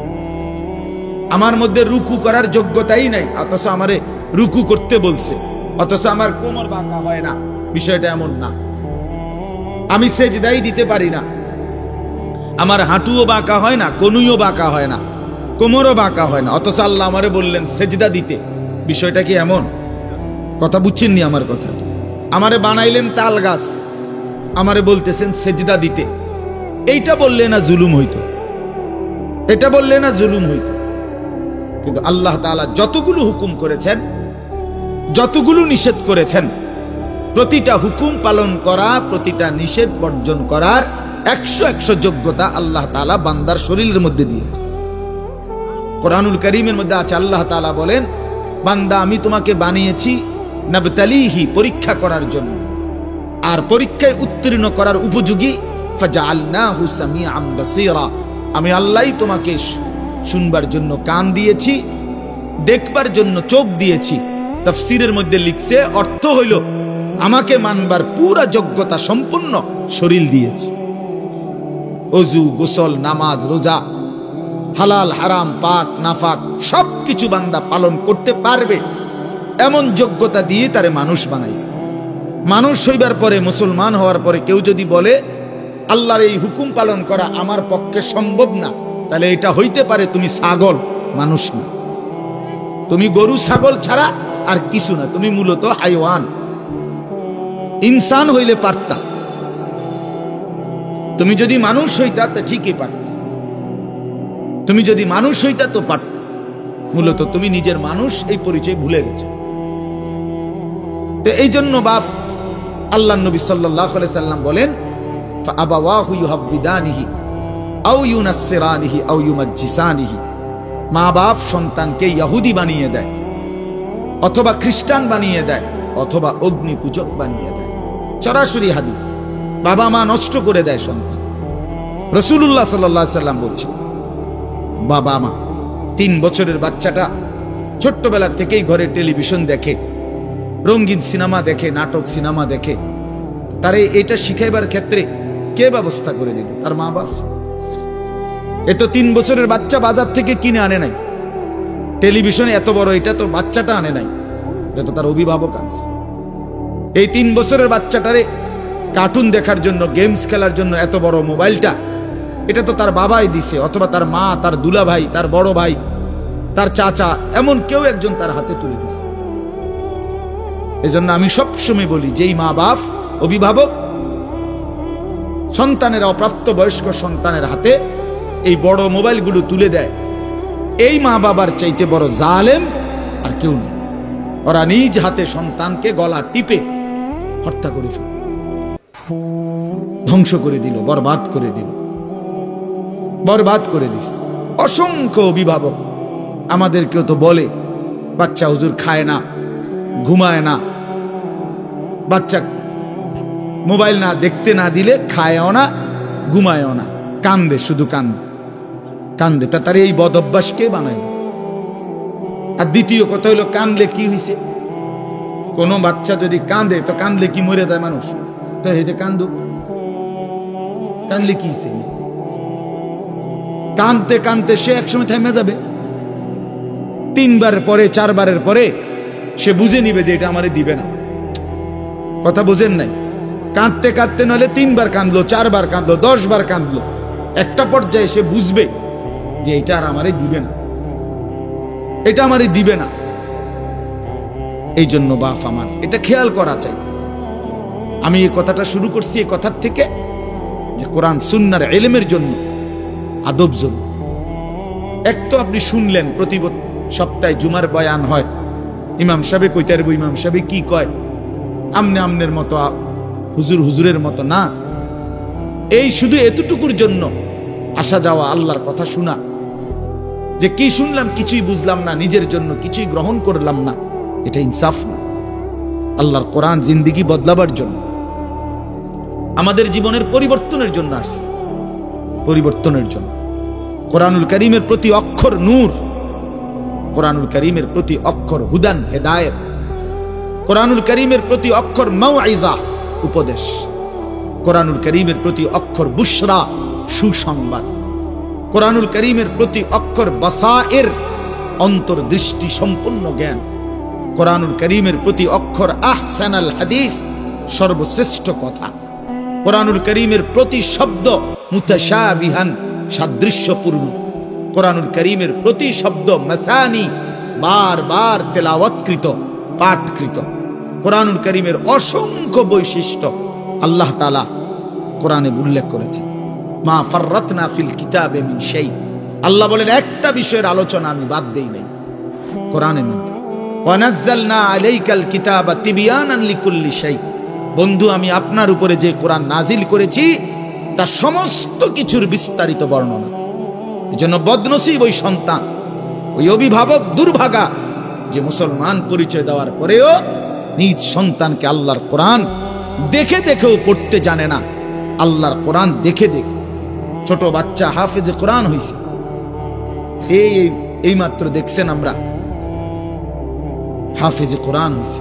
আমার মধ্যে রুকু করার যোগ্যতাই নাই, অথচ আমারে রুকু করতে বলছে, অথচ আমার কোমর বাঁকা হয় না, বিষয়টা এমন না। আমি সেজদাই দিতে পারি না, আমার হাঁটুও বাঁকা হয় না, কনুইও বাঁকা হয় না, কোমরও বাঁকা হয় না, অথচ আল্লাহ আমারে বললেন সেজদা দিতে। বিষয়টা কি এমন? কথা বুঝছেননি আমার কথা? আমারে বানাইলেন তাল গাছ, আমারে বলতেছেন সেজদা দিতে। এইটা বললে না জুলুম হইতো? এটা বললে না জুলুম হইতো? কিন্তু আল্লাহ তাআলা যতগুলো হুকুম করেছেন, যতগুলো নিষেধ করেছেন, প্রতিটা হুকুম পালন করা, প্রতিটা নিষেধ বর্জন করার 100 যোগ্যতা আল্লাহ তাআলা বান্দার শরীরের মধ্যে দিয়েছে। কোরআনুল কারীমের মধ্যে আছে, আল্লাহ তাআলা বলেন, বান্দা আমি তোমাকে বানিয়েছি নাবতালিহি, পরীক্ষা করার জন্য, আর পরীক্ষায় উত্তীর্ণ করার উপযোগী। ফাজআলনাহু সামিআন বাসীরা, আমি আল্লাহই তোমাকে শুনবার জন্য কান দিয়েছি, দেখবার জন্য চোখ দিয়েছি। তাফসীরের মধ্যে লিখছে, অর্থ হইল আমাকে মানবার পুরা যোগ্যতা সম্পূর্ণ শরীর দিয়েছি। ওযু, গোসল, নামাজ, রোজা, হালাল হারাম, পাক নাফাক সবকিছু বান্দা পালন করতে পারবে এমন যোগ্যতা দিয়ে তারে মানুষ বানাইছে। মানুষ হইবার পরে, মুসলমান হওয়ার পরে কেউ যদি বলে আল্লাহর এই হুকুম পালন করা আমার পক্ষে সম্ভব না, তাহলে এটা হইতে পারে তুমি ছাগল, মানুষ না। তুমি গরু ছাগল ছাড়া আর কিছু না, তুমি মূলত হাইওয়ান। ইনসান হইলে পারতা, তুমি যদি মানুষ হইতা তো ঠিকই পারতা, তুমি যদি মানুষ হইতা তো পারতা। মূলত তুমি নিজের মানুষ এই পরিচয় ভুলে গেছো। তো এই জন্য বাপ আল্লাহ নবী সাল্লাল্লাহু আলাইহি সাল্লাম বলেন, ফাআবাওয়াহু ইউহাফিদানিহি আও ইউনাসসিরানিহি আও ইউমাজ্জিসানিহি। মা বাপ সন্তানকে ইহুদি বানিয়ে দেয়, অথবা খ্রিস্টান বানিয়ে দেয়, অথবা অগ্নি পূজক বানিয়ে দেয়। সরাসরি হাদিস। বাবা মা নষ্ট করে দেয় সন্তান। রাসূলুল্লাহ সাল্লাল্লাহু আলাইহি সাল্লাম বলছেন, বাবা মা 3 বছরের বাচ্চাটা ছোট্টবেলা থেকেই ঘরে টেলিভিশন দেখে, রঙিন সিনেমা দেখে, নাটক সিনেমা দেখে, তারে এটা শিখাইবার ক্ষেত্রে কে ব্যবস্থা করে দিল? তার মা বাপ। এ তো 3 বছরের বাচ্চা বাজার থেকে কিনে আনে নাই, টেলিভিশনে এত বড় এটা তো বাচ্চাটা আনে নাই, এটা তো তার অভিভাবক আছে। এই 3 বছরের বাচ্চাটারে কার্টুন দেখার জন্য, গেমস খেলার জন্য এত বড় মোবাইলটা, এটা তো তার বাবাই দিছে, অথবা তার মা, তার দুলা ভাই, তার বড় ভাই, তার চাচা, এমন কেউ একজন তার হাতে তুলে দিছে। এজন্য আমি সবসময় বলি, যেই মা বাপ অভিভাবক সন্তানের, অপ্রাপ্ত বয়স্ক সন্তানের হাতে এই বড় মোবাইলগুলো তুলে দেয়, এই মা বাবার চাইতে বড় জালেম আর কেউ নেই। ওরা নিজ হাতে সন্তানকে গলা টিপে হত্যা করে ফেলে, ধ্বংস করে দিল, বরবাদ করে দিল, বরবাদ করে দিস। অসংখ্য অভিভাবক আমাদেরকেও তো বলে, বাচ্চা হুজুর খায় না, ঘুমায় না, বাচ্চা মোবাইল না দেখতে না দিলে খায়ও না, ঘুমায়ও না, কান্দে, শুধু কান্দে কান্দে। তার এই বদ অভ্যাস কে বানায়? আর দ্বিতীয় কথা হইলো, কান্দলে কি হয়েছে? কোন বাচ্চা যদি কান্দে, তো কান্দলে কি মরে যায় মানুষ? তো এই যে কান্দুক, কান্দলে কি হয়েছে? কানতে কানতে সে একসময় থেমে যাবে। 3 বার পরে, 4 বারের পরে সে বুঝে নিবে যে এটা আমারে দিবে না। কথা বুঝেন নাই? কাঁদতে কাঁদতে নলে 3 বার কাঁদলো, 4 বার কাঁদলো, 10 বার কাঁদলো, একটা পর্যায়ে সে বুঝবে যে এটা আর আমারে দিবে না, এটা আমারে দিবে না। এই জন্য বাপ আমার এটা খেয়াল করা চাই। আমি এই কথাটা শুরু করছি এই কথার থেকে, যে কোরআন সুন্নাহর ইলমের জন্য আদব জরুরি। এক তো আপনি শুনলেন প্রতি সপ্তাহে জুমার বয়ান হয়, ইমাম সাহেব কইতে পারবো, ইমাম সাহেব কি কয়, আমনে আমনের মতো, হুজুর হুজুরের মতো না। এই শুধু এতটুকুর জন্য আসা যাওয়া, আল্লাহর কথা শোনা, যে কি শুনলাম কিছুই বুঝলাম না, নিজের জন্য কিছুই গ্রহণ করলাম না, এটা ইনসাফ না। আল্লাহর কোরআন জিন্দেগি বদলাবার জন্য, আমাদের জীবনের পরিবর্তনের জন্য আসছে, পরিবর্তনের জন্য। কোরআনুল কারীমের প্রতি অক্ষর নূর, কোরআনুল কারীমের প্রতি অক্ষর হুদান, হেদায়েত, কোরআনুল কারীমের প্রতি অক্ষর মাউইজা, উপদেশ, কোরআনুল কারীমের প্রতি অক্ষর বুশরা, সুসংবাদ, কোরআনুল কারীমের প্রতি অক্ষর বাসায়ের, অন্তর্দৃষ্টি সম্পূর্ণ জ্ঞান, কোরআনুল কারীমের প্রতি অক্ষর আহসানাল হাদিস, সর্বশ্রেষ্ঠ কথা, কোরআনুল কারীমের প্রতি শব্দ মুতাশাবিহান, সাদৃশ্যপূর্ণ, কোরআনুল কারীমের প্রতি শব্দ মাসানি, বারবার তেলাওয়াতকৃত, পাঠকৃত। কোরআনুল কারীমের অসংখ্য বৈশিষ্ট্য আল্লাহ তাআলা কোরআনে উল্লেখ করেছেন। মা ফাররাতনা ফিল কিতাবে মিন শাই, আল্লাহ বলেন একটা বিষয়ের আলোচনা আমি বাদ দেই নাই কোরআনের মধ্যে। ওয়া নাযালনা আলাইকাল কিতাবা তিবয়ানান লিকুল্লি শাই, বন্ধু আমি আপনার উপরে যে কোরআন নাজিল করেছি তার সমস্ত কিছুর বিস্তারিত বর্ণনা। এজন্য বদনসিব ওই সন্তান, ওই অভিভাবক দুর্ভাগা, যে মুসলমান পরিচয় দেওয়ার পরেও নিজ সন্তানকে আল্লাহর কোরআন দেখে দেখেও পড়তে জানে না। আল্লাহর কোরআন দেখে দেখে ছোট বাচ্চা হাফেজে কোরআন হয়েছে, এই মাত্র দেখছেন আমরা, হাফেজে কোরআন হয়েছে।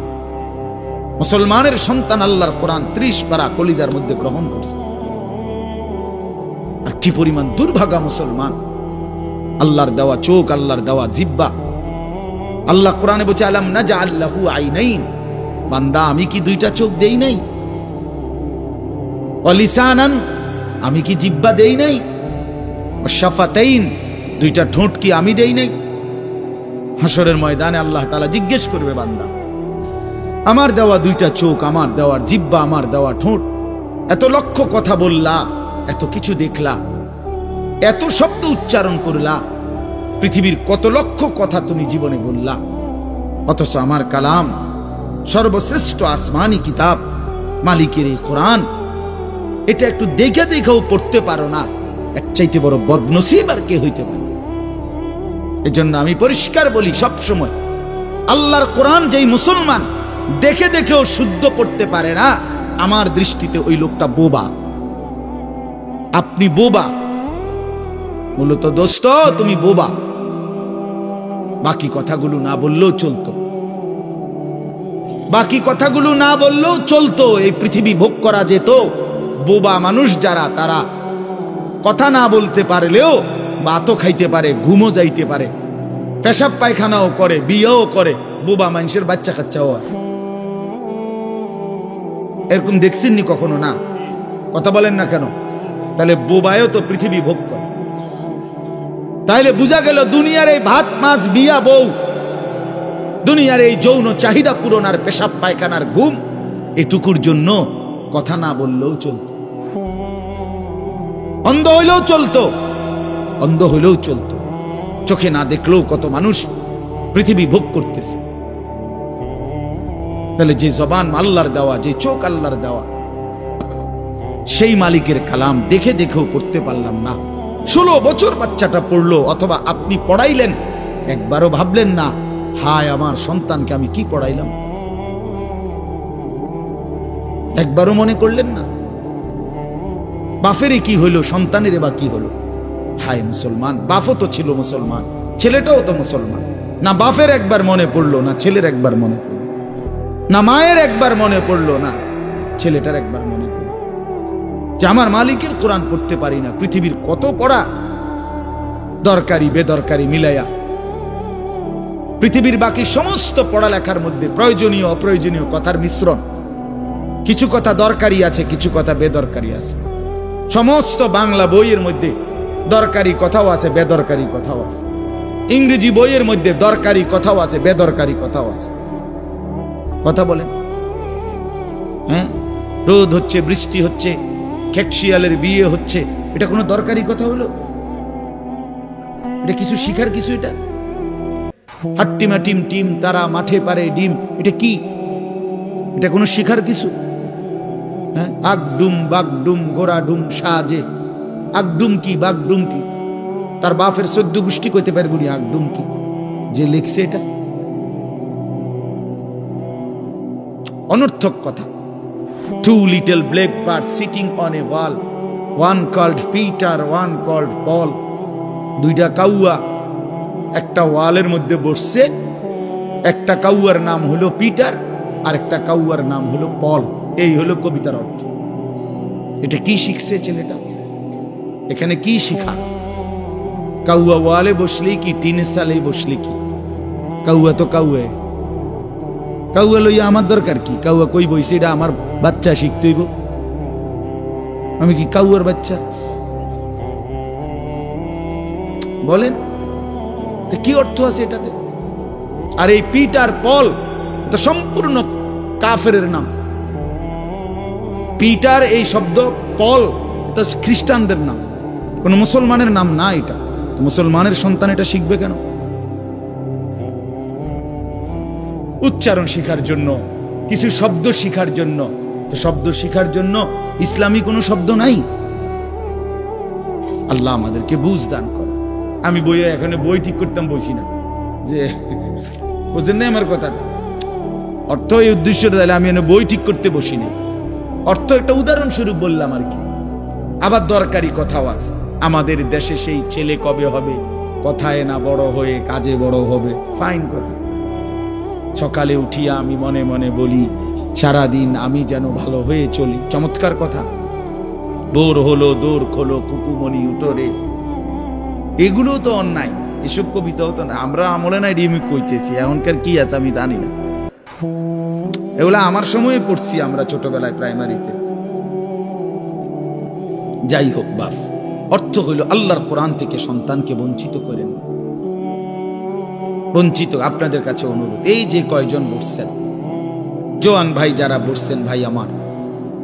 মুসলমানের সন্তান আল্লাহর কোরআন 30 পারা কলিজার মধ্যে গ্রহণ করছে। আর কি পরিমাণ দুর্ভাগা মুসলমান! আল্লাহর দেওয়া চোখ, আল্লাহর দেওয়া জিহ্বা। আল্লাহ কোরআনে বলছে, আলাম নাজআল লাহু আইনাইন, বান্দা আমি কি 2টা চোখ দেই নাই? ওয়া লিসানান, আমি কি জিহ্বা দেই নাই? ওয়া শাফাতাইন, 2টা ঠোঁট কি আমি দেই নাই? হাসরের ময়দানে আল্লাহ তাআলা জিজ্ঞেস করবে, বান্দা আমার দেওয়া দুইটা চোখ, আমার দেওয়ার জিহ্বা, আমার দেওয়া ঠোঁট, এত লক্ষ কথা বললা, এত কিছু দেখলা, এত শব্দ উচ্চারণ করলা, পৃথিবীর কত লক্ষ কথা তুমি জীবনে বললা, অথচ আমার কালাম, সর্বশ্রেষ্ঠ আসমানি কিতাব, মালিকের এই কোরআন, এটা একটু দেখে দেখেও পড়তে পারো না, এর চাইতে বড় বদনসিব আর কে হইতে পারে? এজন্য আমি পরিষ্কার বলি সব সময়, আল্লাহর কোরআন যেই মুসলমান দেখে দেখেও শুদ্ধ পড়তে পারে না, আমার দৃষ্টিতে ওই লোকটা বোবা। আপনি বোবা, মূলত দোস্ত তুমি বোবা। বাকি কথাগুলো না বললেও চলতো, বাকি কথাগুলো না বললেও চলতো, এই পৃথিবী ভোগ করা যেত। বোবা মানুষ যারা, তারা কথা না বলতে পারলেও ভাতও খাইতে পারে, ঘুমও যাইতে পারে, পেশাব পায়খানাও করে, বিয়েও করে, বোবা মানুষের বাচ্চা কাচ্চাও হয়। এরকম দেখছেননি কখনো? না, কথা বলেন না কেন? তাহলে বোবায়ও তো পৃথিবী ভোগ করে। তাইলে বোঝা গেল দুনিয়ার এই ভাত মাছ বিয়া বউ, দুনিয়ার এই যৌন চাহিদা পূরণ আর পেশাব পায়খানার ঘুম, এটুকুর জন্য কথা না বললেও চলতো, অন্ধ হইলেও চলতো, অন্ধ হইলেও চলতো, চোখে না দেখলেও কত মানুষ পৃথিবী ভোগ করতেছে। তাহলে যে জবান আল্লাহর দেওয়া, যে চোখ আল্লাহর দেওয়া, সেই মালিকের কালাম দেখে দেখেও পড়তে পারলাম না। 16 বছর বাচ্চাটা পড়লো, অথবা আপনি পড়াইলেন, একবারও ভাবলেন না, হায় আমার সন্তানকে আমি কি পড়াইলাম? একবারও মনে করলেন না? বাফেরই কি হইল, সন্তানের বা কি হলো? হায় মুসলমান, বাফও তো ছিল মুসলমান, ছেলেটাও তো মুসলমান। না বাফের একবার মনে পড়লো, না ছেলের একবার মনে পড়লো, না মায়ের একবার মনে পড়লো, না ছেলেটার একবার মনে পড়লো যে আমার মালিকের কোরআন পড়তে পারি না। পৃথিবীর কত পড়া, দরকারি বেদরকারি মিলাইয়া, পৃথিবীর বাকি সমস্ত পড়ালেখার মধ্যে প্রয়োজনীয় অপ্রয়োজনীয় কথার মিশ্রণ। কিছু কথা দরকারি আছে, কিছু কথা বেদরকারি আছে। সমস্ত বাংলা বইয়ের মধ্যে দরকারি কথাও আছে, বেদরকারি কথাও আছে। ইংরেজি বইয়ের মধ্যে দরকারি কথাও আছে, বেদরকারি কথাও আছে। কথা বলেন? হ্যাঁ, রোদ হচ্ছে, বৃষ্টি হচ্ছে, খেকশিয়ালের বিয়ে হচ্ছে, এটা কোনো দরকারি কথা হলো? এটা কিছু শিখার কিছু? এটা হাট্টিমা টিম টিম তারা মাঠে পারে ডিম, এটা কি? এটা কোনো শিখার কিছু? হ্যাঁ, আগডুম বাগডুম গোড়া ডুম সাজে, আগডুম কি বাগডুম কি? তার বাপের 14 গোষ্ঠী কইতে পারবো নি আগডুম কি? যে লিখছে এটা অনর্থক কথা। 2 little black birds sitting on a wall, one called Peter, one called Paul. দুইটা কাউয়া একটা ওয়ালের মধ্যে বসছে, একটা কাউয়ার নাম হলো পিটার আর একটা কাউয়ার নাম হলো পল। এই হলো কবিতার অর্থ। এটা কি শিখছে ছেলেটা? এখানে কি শিখা? কাউয়া ওয়ালে বসলে কি, টিনের সালে বসলে কি? কাউয়া তো কাউয়া, কাউয়া লইয়া আমার দরকার কি? কাউয়া কই বইছে, এটা আমার বাচ্চা শিখতে হইব। আমি কি কাউয়ার বাচ্চা? বলেন তো কি অর্থ আছে এটাতে? আর এই পিটার পল এটা সম্পূর্ণ কাফেরের নাম। পিটার এই শব্দ, পল এটা খ্রিস্টানদের নাম, কোন মুসলমানের নাম না। এটা তো মুসলমানের সন্তান এটা শিখবে কেন? উচ্চারণ শিখার জন্য, কিছু শব্দ শিখার জন্য। তো শব্দ শিখার জন্য ইসলামী কোনো শব্দ নাই। আল্লাহ আমাদেরকে বুঝ দান করে। আমি বইয়ে এখানে বই ঠিক করতাম বসি না, যে বুঝেন না আমার কথা। অর্থ এই উদ্দেশ্যটা দিলে আমি বই ঠিক করতে বসি না। অর্থ একটা উদাহরণস্বরূপ বললাম আর কি। আবার দরকারি কথাও আছে। আমাদের দেশে সেই ছেলে কবে হবে, কথায় না বড় হয়ে কাজে বড় হবে। ফাইন কথা। সকালে উঠিয়া আমি মনে মনে বলি, সারাদিন আমি যেন ভালো হয়ে চলি। চমৎকার কথা। বোর হলো দৌড় খোলো কুকুমনি উঠোরে, এগুলো তো অন্যায়। এসব কবিতাও তো না, আমরা আমলে নাই ডিমি কইতেছি। এখনকার কি আছে আমি জানি না। এগুলা আমার সময়ে পড়ছি আমরা ছোটবেলায় প্রাইমারিতে। যাই হোক বাপ, অর্থ হইল আল্লাহর কোরআন থেকে সন্তানকে বঞ্চিত করেন। বঞ্চিত। আপনাদের কাছে অনুরোধ, এই যে কয়জন বসছেন, জোয়ান ভাই যারা বসছেন, ভাই আমার,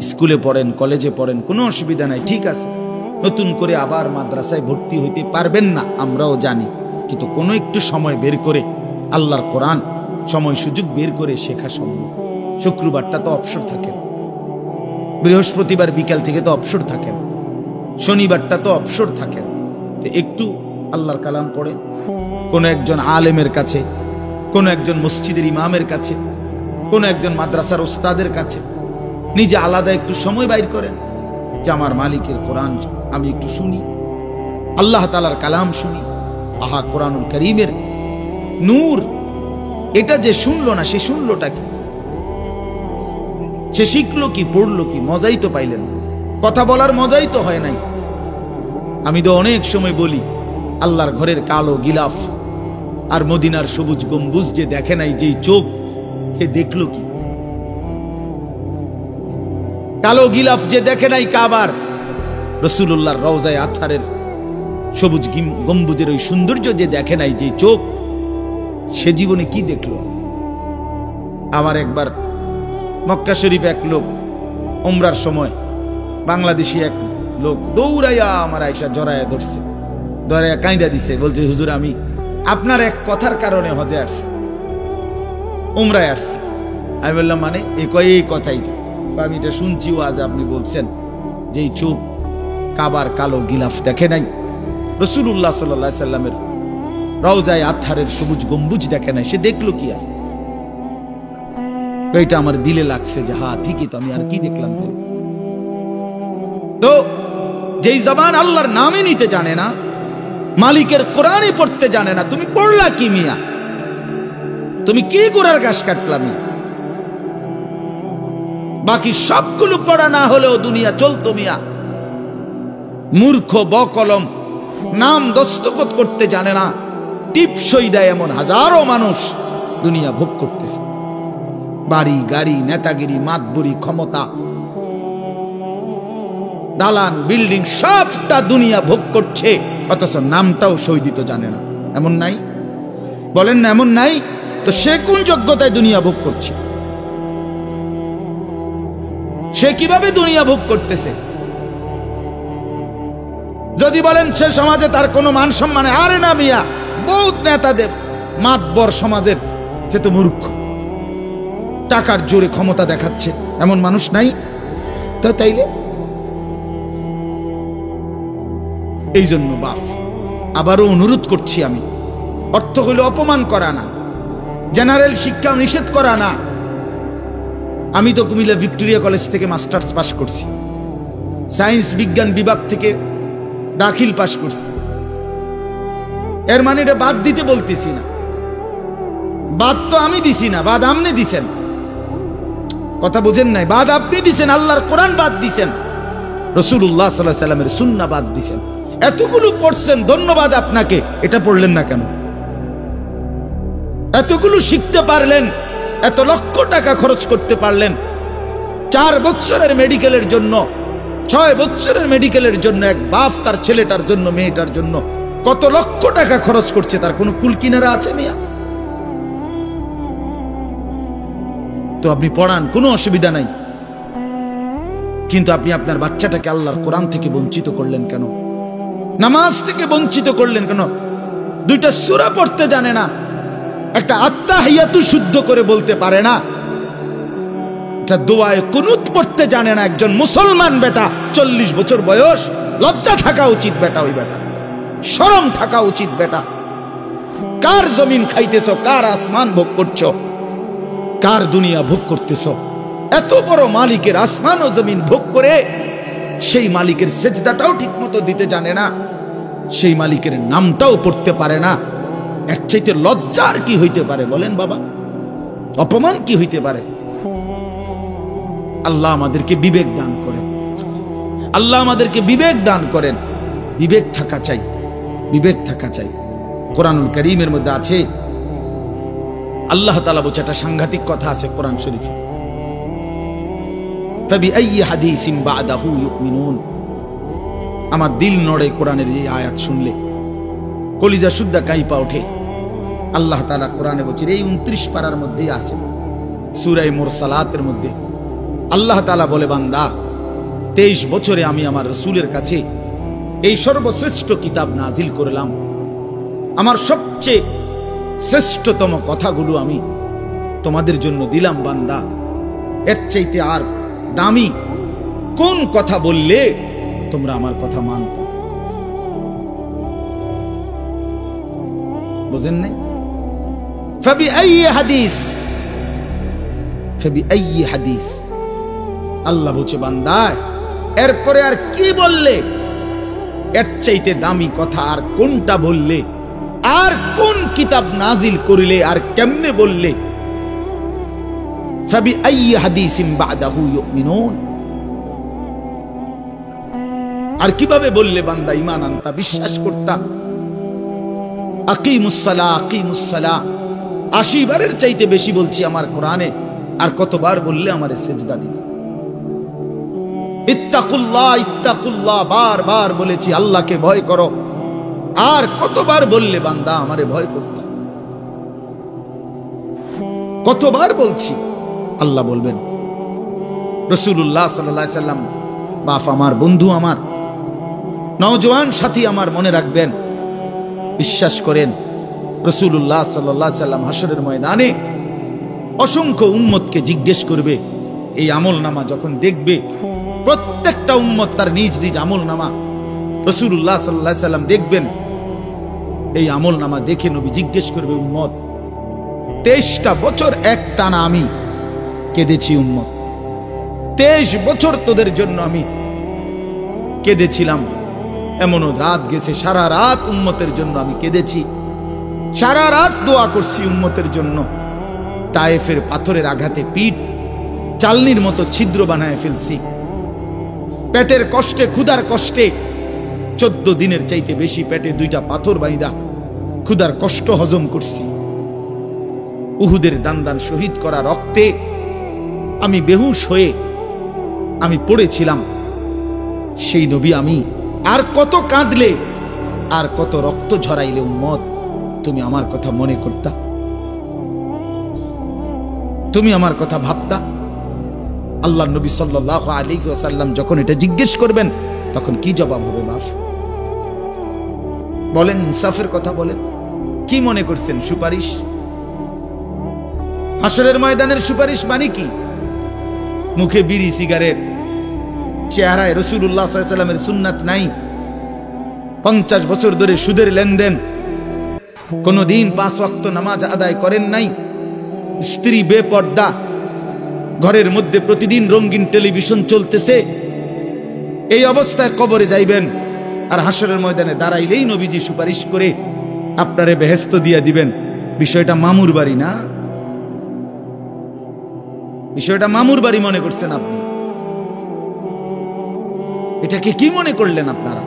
স্কুলে পড়েন, কলেজে পড়েন, কোনো অসুবিধা নাই, ঠিক আছে। নতুন করে আবার মাদ্রাসায় ভর্তি হইতে পারবেন না, আমরাও জানি, কিন্তু কোনো একটু সময় বের করে আল্লাহর কোরআন সময় সুযোগ বের করে শেখা সম্ভব। শুক্রবারটা তো অবসর থাকেন, বৃহস্পতিবার বিকাল থেকে তো অবসর থাকেন, শনিবারটা তো অবসর থাকেন, তো একটু আল্লাহর কালাম পড়ে কোনো একজন আলেমের কাছে, কোনো একজন মসজিদের ইমামের কাছে, কোনো একজন মাদ্রাসার ওস্তাদের কাছে নিজে আলাদা একটু সময় বাইর করেন যে আমার মালিকের কোরআন আমি একটু শুনি, আল্লাহ তাআলার কালাম শুনি। আহা, কোরআনুল কারীমের নূর, এটা যে শুনলো না, সে শুনলোটা কি, সে শিখলো কি, পড়লো কি, মজাই তো পাইলেন, কথা বলার মজাই তো হয় নাই। আমি তো অনেক সময় বলি, আল্লাহর ঘরের কালো গিলাফ আর মদিনার সবুজ গম্বুজ যে দেখে নাই, যেই চোখ, সে দেখলো কি? কালো গিলাফ যে দেখে নাই কাবার, রাসূলুল্লাহর রওজায়ে আতহারের সবুজ গম্বুজের ওই সৌন্দর্য যে দেখে নাই, যে চোখ, সে জীবনে কি দেখলো? আমার একবার মক্কা শরীফ এক লোক উমরার সময়, বাংলাদেশি এক লোক দৌড়াইয়া আমার আয়েশা জড়াইয়া ধরছে, ধরাইয়া কাঁদা দিছে, বলছে হুজুর আমি আপনার এক কথার কারণে হজে আসছি, উমরায় আসছি। আমি বললাম মানে? এই কথাই তো আমি এটা শুনছিও, আজ আপনি বলছেন যে এই চোখ কাবার কালো গিলাফ দেখে নাই, রাসূলুল্লাহ সাল্লাল্লাহু আলাইহি সাল্লামের রওজায়ে আতহারের সবুজ গম্বুজ দেখে নাই, সে দেখলো কি? আর এটা আমার দিলে লাগছে যে হ্যাঁ ঠিকই তো, আমি আর কি দেখলাম? তো যেই জবান আল্লাহর নামে নিতে জানে না, মালিকের কোরআনই পড়তে জানে না, তুমি পড়লা কি মিয়া? তুমি কি গোড়ার ঘাস কাটলা মিয়া? বাকি সবগুলো পড়া না হলেও দুনিয়া চলতো মিয়া। মূর্খ বকলম, নাম দস্তখত করতে জানে না, টিপসই দেয় এমন হাজারো মানুষ দুনিয়া ভোগ করতেছে। বাড়ি গাড়ি, নেতাগিরি, মাতবরি, ক্ষমতা, দালান, বিল্ডিং, সবটা দুনিয়া ভোগ করছে, অথচ নামটাও সই দিতে জানে না। এমন নাই? বলেন না এমন নাই? তো সে কোন যোগ্যতায় দুনিয়া ভোগ করছে? সে কিভাবে দুনিয়া ভোগ করতেছে? যদি বলেন সে সমাজে তার কোনো মান সম্মানে, আরে না মিয়া, বহুত নেতাদের মাতবর সমাজের, সে তো মূর্খ, টাকার জোরে ক্ষমতা দেখাচ্ছে, এমন মানুষ নাই? তো তাইলে এই জন্য বাপ আবারও অনুরোধ করছি আমি, অর্থ হইল অপমান করা না, জেনারেল শিক্ষা নিষেধ করা না। আমি তো কুমিল্লা ভিক্টোরিয়া কলেজ থেকে মাস্টার্স পাশ করছি, সায়েন্স বিজ্ঞান বিভাগ থেকে দাখিল পাশ করছি। এর মানে এটা বাদ দিতে বলতেছি না, বাদ তো আমি দিছি না, বাদ আপনি দিছেন। কথা বুঝেন নাই? বাদ আপনি দিছেন, আল্লাহর কোরআন বাদ দিছেন, রাসূলুল্লাহ সাল্লাল্লাহু আলাইহি সাল্লামের সুন্নাহ বাদ দিছেন। এতগুলো পড়ছেন, ধন্যবাদ আপনাকে। এটা পড়লেন না কেন? এতগুলো শিখতে পারলেন, এত লক্ষ টাকা খরচ করতে পারলেন, 4 বছরের মেডিকেলের জন্য, 6 বছরের মেডিকেলের জন্য এক বাপ তার ছেলেটার জন্য, মেয়েটার জন্য কত লক্ষ টাকা খরচ করছে, তার কোনো কুল কিনারা আছে মিয়া? তো আপনি পড়ান, কোনো অসুবিধা নাই, কিন্তু আপনি আপনার বাচ্চাটাকে আল্লাহর কোরআন থেকে বঞ্চিত করলেন কেন? নামাজ থেকে বঞ্চিত করলেন কেন? 2টা সূরা পড়তে জানে না, একটা আত্তাহিয়াতু শুদ্ধ করে বলতে পারে না, একটা দোয়ায়ে কুনুত পড়তে জানে না। একজন মুসলমান বেটা, 40 বছর বয়স, লজ্জা থাকা উচিত বেটা, ওই বেটা শরম থাকা উচিত বেটা। কার জমিন খাইতেছো, কার আসমান ভোগ করছো, কার দুনিয়া ভোগ করতেছো? এত বড় মালিকের আসমান ও জমিন ভোগ করে সেই মালিকের সেজদাটাও ঠিক মতো দিতে জানে না, সেই মালিকের নামটাও পড়তে পারে না। এর চাইতে লজ্জার কি হইতে পারে বলেন বাবা? অপমান কি হইতে পারে? আল্লাহ আমাদেরকে বিবেক দান করেন, আল্লাহ আমাদেরকে বিবেক দান করেন। বিবেক থাকা চাই, বিবেক থাকা চাই। কোরআনুল কারীমের মধ্যে আছে, আল্লাহ তাআলা বলছে, একটা সাংঘাতিক কথা আছে কোরআন শরীফে, ফাবিআইয়ি হাদিসিন বা'দাহু ইউমিনুন। আমার দিল নড়ে কোরআনের এই আয়াত শুনলে, কলিজা শুদ্ধা কাঁইপা ওঠে। আল্লাহ তাআলা কোরআনে বলছেন, এই 29 পারার মধ্যেই আছে, সূরা মুরসালাতের মধ্যে আল্লাহ তাআলা বলে, বান্দা 23 বছরে আমি আমার রাসূলের কাছে এই সর্বশ্রেষ্ঠ কিতাব নাজিল করলাম, আমার সবচেয়ে শ্রেষ্ঠতম কথাগুলো আমি তোমাদের জন্য দিলাম। বান্দা, এর চাইতে আর দামি কোন কথা বললে তোমরা আমার কথা মানতে? বুঝেন নাই? ফাবিআইয়ি হাদিস, আল্লাহ বলছে, বান্দা এরপরে আর কি বললে, এর চাইতে দামি কথা আর কোনটা বললে, আর কোন কিতাব নাজিল করলে, আর কেমনে বললে? ফাবিআইয়ি হাদিসিন বাদাহু ইউমিনুন, আর কিভাবে বললে বান্দা ঈমান আনতা, বিশ্বাস করতা? আকিমুস সালাহ, আকিমুস সালাহ 80 বারের চাইতে বেশি বলছি আমার কোরআনে, আর কতবার বললে আমারে সিজদা দিবে? ইত্তাকুল্লাহ, ইত্তাকুল্লাহ বারবার বলেছি, আল্লাহকে ভয় করো, আর কতবার বললে বান্দা আমারে ভয় করতে? কতবার বলছি? আল্লাহ বলবেন। রাসূলুল্লাহ সাল্লাল্লাহু আলাইহি সাল্লাম, বাপ আমার, বন্ধু আমার, নওজোয়ান সাথী আমার, মনে রাখবেন, বিশ্বাস করেন, রাসূলুল্লাহ সাল্লাল্লাহু আলাইহি সাল্লাম হাশরের ময়দানে অসংখ্য উম্মতকে জিজ্ঞেস করবে, এই আমলনামা যখন দেখবে, প্রত্যেকটা উম্মত তার নিজ নিজ আমলনামা রাসূলুল্লাহ সাল্লাল্লাহু আলাইহি সাল্লাম দেখবেন। এই আমলনামা দেখে নবী জিজ্ঞেস করবে, উম্মত 23টা বছর একটানা আমি কেঁদেছি, উম্মত 23 বছর তোদের জন্য আমি কেঁদেছিলাম। এমনও রাত গেছে, সারা রাত উম্মতের জন্য আমি কেঁদেছি, সারা রাত দোয়া করছি উম্মতের জন্য। তায়েফের পাথরের আঘাতে পিঠ চালনির মতো ছিদ্র বানায় ফেলছি, পেটের কষ্টে, ক্ষুধার কষ্টে 14 দিনের চাইতে বেশি পেটে 2টা পাথর বাইদা ক্ষুধার কষ্ট হজম করছি। উহুদের দান দান শহীদ করা রক্তে আমি বেহুশ হয়ে আমি পড়েছিলাম। সেই নবী আমি আর কত কাঁদলে, আর কত রক্ত ঝরাইলে উম্মত তুমি আমার কথা মনে করতা? তুমি আমার কথা ভাবতা? আল্লাহ নবী সাল্লাল্লাহু আলাইহি ওয়াসাল্লাম যখন এটা জিজ্ঞেস করবেন, তখন কি জবাব হবে? বাপ বলেন, ইনসাফের কথা বলেন। কি মনে করছেন? সুপারিশ? হাশরের ময়দানের সুপারিশ মানে কি? মুখে বিড়ি, সিগারেট, চেহারায় রাসূলুল্লাহ সাল্লাল্লাহু আলাইহি ওয়াসাল্লামের সুন্নাত নাই, 50 বছর ধরে সুদের লেনদেন, কোনদিন 5 ওয়াক্ত নামাজ আদায় করেন নাই, স্ত্রী বেপর্দা, ঘরের মধ্যে প্রতিদিন রঙিন টেলিভিশন চলতেছে, এই অবস্থায় কবরে যাইবেন, আর হাশরের ময়দানে দাঁড়াইলেই নবীজি সুপারিশ করে আপনারে বেহেশত দিয়ে দিবেন। বিষয়টা মামুর বাড়ি না, বিষয়টা মামুর বাড়ি মনে করছেন আপনি? এটাকে কি মনে করলেন আপনারা?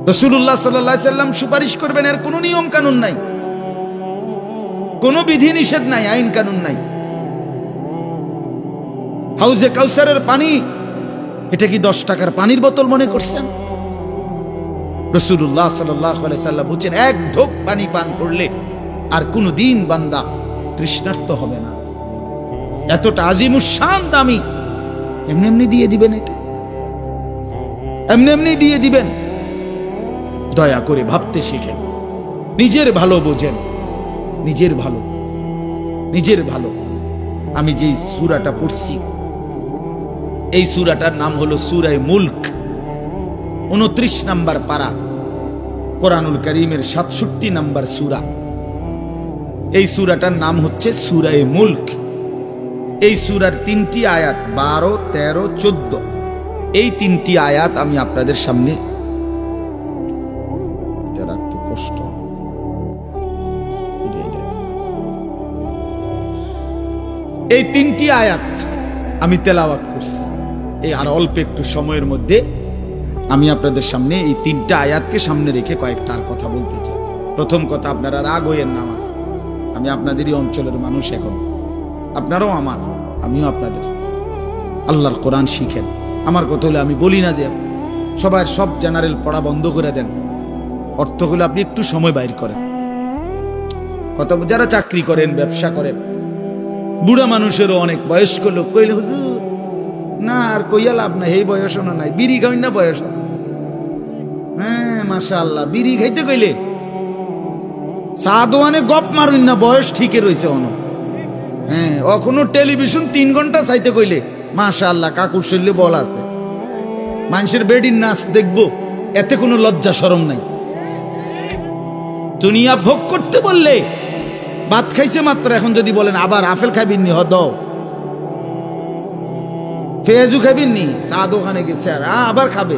রাসূলুল্লাহ সাল্লাল্লাহু আলাইহি সাল্লাম সুপারিশ করবেন, এর কোনো নিয়ম কানুন নাই, কোনো বিধি নিষেধ নাই, আইন কানুন নাই। হাউজে কাউসারের পানি, এটা কি 10 টাকার পানির বোতল মনে করছেন? রাসূলুল্লাহ সাল্লাল্লাহু আলাইহি সাল্লাম বলেন, এক ঢোক পানি পান করলে আর কোনদিন বান্দা তৃষ্ণার্ত হবে না। এতটা আজিমুস শান দামি, এমনি এমনি দিয়ে দিবেন? এটা এমনি এমনি দিয়ে দিবেন? দয়া করে ভাবতে শিখেন, নিজের ভালো বোঝেন, নিজের ভালো, নিজের ভালো। আমি যে সূরাটা পড়ছি, এই সূরাটার নাম হলো সূরা মুলক, 29 নম্বর পারা, কোরআনুল কারীমের 67 নম্বর সূরা। এই সূরাটার নাম হচ্ছে সূরা মুলক। এই সূরার 3টি আয়াত, 12, 13, 14, এই 3টি আয়াত আমি আপনাদের সামনে, এটা রাখতে কষ্ট, এই 3টি আয়াত আমি তেলাওয়াত করছি। এই আর অল্প একটু সময়ের মধ্যে আমি আপনাদের সামনে এই 3টা আয়াতকে সামনে রেখে কয়েকটা আর কথা বলতে চাই। প্রথম কথা, আপনারা রাগ হইয়েন না, আমি আপনাদেরই অঞ্চলের মানুষ, এখন আপনারাও আমার, আমিও আপনাদের। আল্লাহর কোরআন শিখেন। আমার কথা হলে আমি বলি না যে সবার সব জেনারেল পড়া বন্ধ করে দেন, অর্থ হলে আপনি একটু সময় বাইর করেন, কত যারা চাকরি করেন, ব্যবসা করেন, বুড়া মানুষেরও অনেক বয়স্ক লোক কইলে হুজুর না আর কইয়া লাভ নাই, এই বয়সও না নাই, বিড়ি খাই না বয়স আছে। হ্যাঁ মাশাআল্লাহ, বিড়ি খাইতে কইলে চা দোয়ানে গপ মারুন না, বয়স ঠিকই রয়েছে অন। হ্যাঁ এখনো টেলিভিশন 3 ঘন্টা চাইতে কইলে মাশাআল্লাহ কাকুর শরীরে বল আছে। মানুষের বেডির নাচ দেখবো, এতে কোনো লজ্জা শরম নাই। দুনিয়া ভোগ করতে বললে ভাত খাইছে মাত্র, এখন যদি বলেন আবার আপেল খাইবেন নি, হদ পেঁয়াজু খাইবেন নি, চা দোকানে গেছে আর আবার খাবে।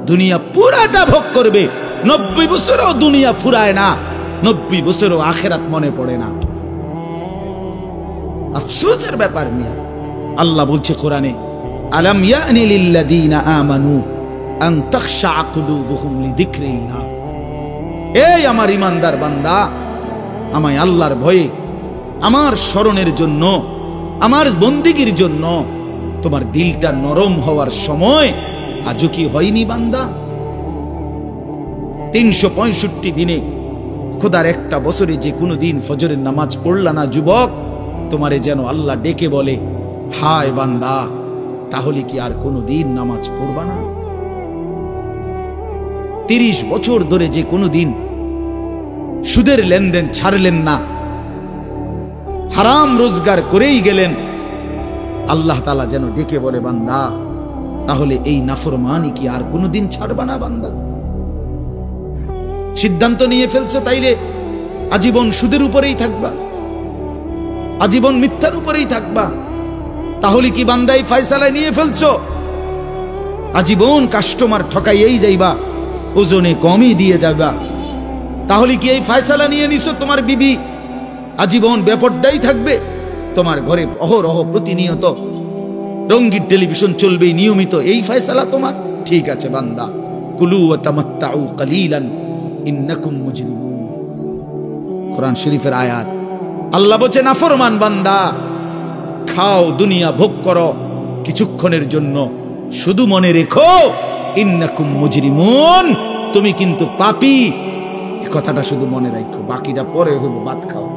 দুনিয়া পুরাটা ভোগ করবে, 90 বছরও দুনিয়া ফুরায় না, 90 বছরও আখেরাত মনে পড়ে না। আফসোসের ব্যাপার মিয়া। আল্লাহ বলছে কোরআনে, আলাম ইয়ানি লিল্লাযীনা আমানু আন তাখশা কুলুবুহুম লিযিকরিল্লাহ। এই আমার ইমানদার বান্দা, আমায় আল্লাহর ভয়ে, আমার স্মরণের জন্য, আমার বন্দিগির জন্য তোমার দিলটা নরম হওয়ার সময় আজও কি হয়নি বান্দা? 365 দিনে খোদার একটা বছরে যে কোনো দিন ফজরের নামাজ পড়লা না যুবক, তোমারে যেন আল্লাহ ডেকে বলে, হায় বান্দা তাহলে কি আর কোনো দিন নামাজ পড়বা না? 30 বছর ধরে যে কোনো দিন সুদের লেনদেন ছাড়লেন না, হারাম রোজগার করেই গেলেন, আল্লাহ তাআলা যেন ডেকে বলে, বান্দা তাহলে এই নাফরমানি কি আর কোনোদিন ছাড়বা না বান্দা? সিদ্ধান্ত নিয়ে ফেলছো তাইলে আজীবন সুদের উপরেই থাকবা, আজীবন মিথ্যার উপরেই থাকবা। তাহলে কি বান্দাই ফয়সালা নিয়ে ফেলছো আজীবন কাস্টমার ঠকাইয়েই যাইবা, ওজনে কমই দিয়ে যাবা? তাহলে কি এই ফয়সালা নিয়ে নিছো তোমার বিবি আজীবন বেপরদাই থাকবে? তোমার ঘরে অহরহ প্রতিনিয়ত রঙিন টেলিভিশন চলবে নিয়মিত, এই ফয়সালা তোমার? ঠিক আছে বান্দা, কুলু ওয়া তামাত্তাউ কালিলান ইন্নাকুম মুজরিমুন। কোরআন শরীফের আয়াত। আল্লাহ বলছে, নাফরমান বান্দা খাও, দুনিয়া ভোগ করো কিছুক্ষণের জন্য, শুধু মনে রেখো ইন্নাকুম মুজরিমুন, তুমি কিন্তু পাপী। এই কথাটা শুধু মনে রাখো, বাকিটা পরে হইব, ভাত খাও।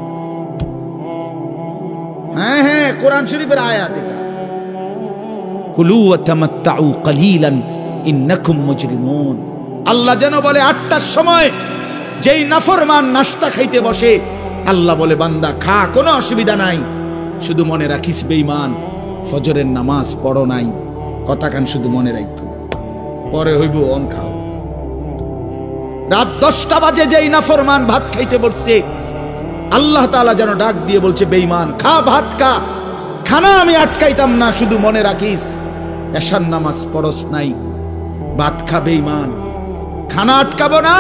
হ্যাঁ হ্যাঁ, কোরআন শরীফের আয়াত এটা। কুলু ওয়া তামাত্তাউ কালিলান ইন্নাকুম মুজরিমুন। আল্লাহ যেন বলে 8টার সময় যেই নাফরমান নাস্তা খাইতে বসে, আল্লাহ বলে, বান্দা খা, কোনো অসুবিধা নাই, শুধু মনে রাখিস বেঈমান ফজরের নামাজ পড়ো নাই। কথাখান শুধু মনে রাখো, পরে হইব অন খাও। রাত 10টা বাজে যেই নাফরমান ভাত খাইতে বসছে, আল্লাহ তাআলা যেন ডাক দিয়ে বলছে, বেঈমান খা, ভাত খা, খানা আমি আটকাইতাম না, শুধু মনে রাখিস এশার নামাজ পড়স নাই, ভাত খা বেঈমান। খানা আটকাবো না,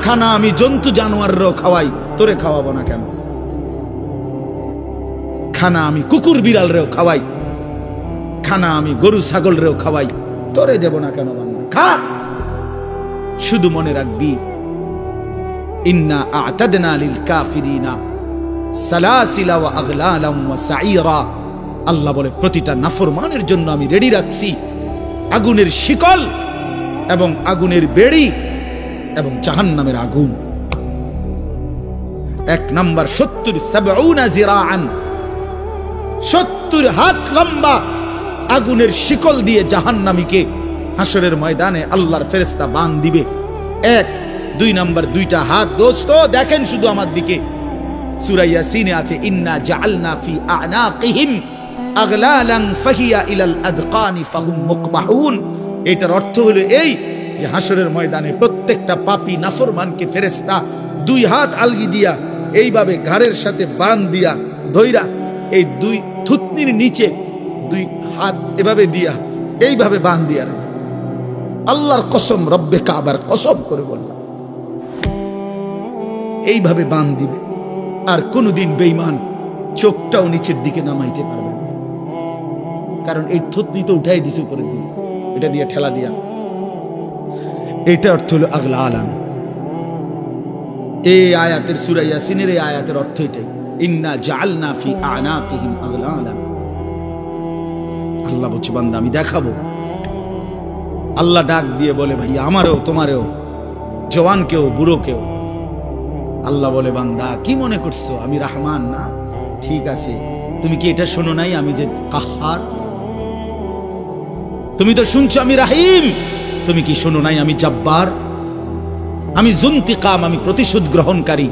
খানা আমি জন্তু জানোয়ারও খাওয়াই, তোরে খাওয়াবো না কেন? খানা আমি কুকুর বিড়াল রেও খাওয়াই, খানা আমি গরু ছাগল রেও খাওয়াই, তোরে দেব না কেন? বান্দা খা, শুধু মনে রাখবি ইন্না আ'তাদনা লিল কাফিরিনা সালাসিলা ওয়া আগলালাম ওয়া সাঈরা। আল্লাহ বলে, প্রতিটা নাফরমানের জন্য আমি রেডি রাখছি আগুনের শিকল এবং আগুনের বেড়ি এবং জাহান্নামের আগুন। 1 নাম্বার 70 জিরাআন, 70 হাত লম্বা আগুনের শিকল দিয়ে জাহান্নামীকে হাসরের ময়দানে আল্লাহর ফেরেশতা বাঁধ দিবে। 1 2 নাম্বার 2টা হাত। দোস্ত দেখেন শুধু আমার দিকে, সূরা ইয়াসিনে আছে, ইন্না জাআলনা ফি আ'নাকিহিম আগলালান ফাহিয়া ইলাল আদকানি ফাহুম মুকমাহুন। এটার অর্থ হলো এই যে হাসরের ময়দানে প্রত্যেকটা পাপী নাফরমানকে ফেরেশতা 2 হাত আলগি দিয়া এইভাবে ঘাড়ের সাথে বাঁধ দিয়া ধইরা, এই 2 থুতনির নিচে 2 হাত এভাবে দিয়া এইভাবে বাঁধ দিয়া, আল্লাহর কসম, রব্বে কাবার কসম করে বললাম, এইভাবে বাঁধ দিবে। আর কোনদিন বেঈমান চোখটাও নিচের দিকে নামাইতে পারবে না, কারণ এই থুতনি তো উঠাই দিছে উপরের দিকে, এটা দিয়ে ঠেলা দিয়া। এটা অর্থ হলো আগলালান। এই আয়াতের সূরা ইয়াসিনের এই আয়াতের অর্থ এটাই, ইন্না জাআলনা ফি আ'নাকিহিম আগলালান। আল্লাহ বলছে, বান্দা আমি দেখাবো। আল্লাহ ডাক দিয়ে বলে, ভাই আমারও তোমারও, জওয়ান কেউ বুড়ো কেউ, আল্লাহ বলে, বান্দা কি মনে করছো আমি রহমান না? ঠিক আছে, তুমি কি এটা শোনো নাই আমি যে কাহ্হার? তুমি তো শুনছো আমি রাহিম, তুমি কি শোনো নাই আমি জব্বার? আমি জুনতিকাম, আমি প্রতিশোধ গ্রহণকারী।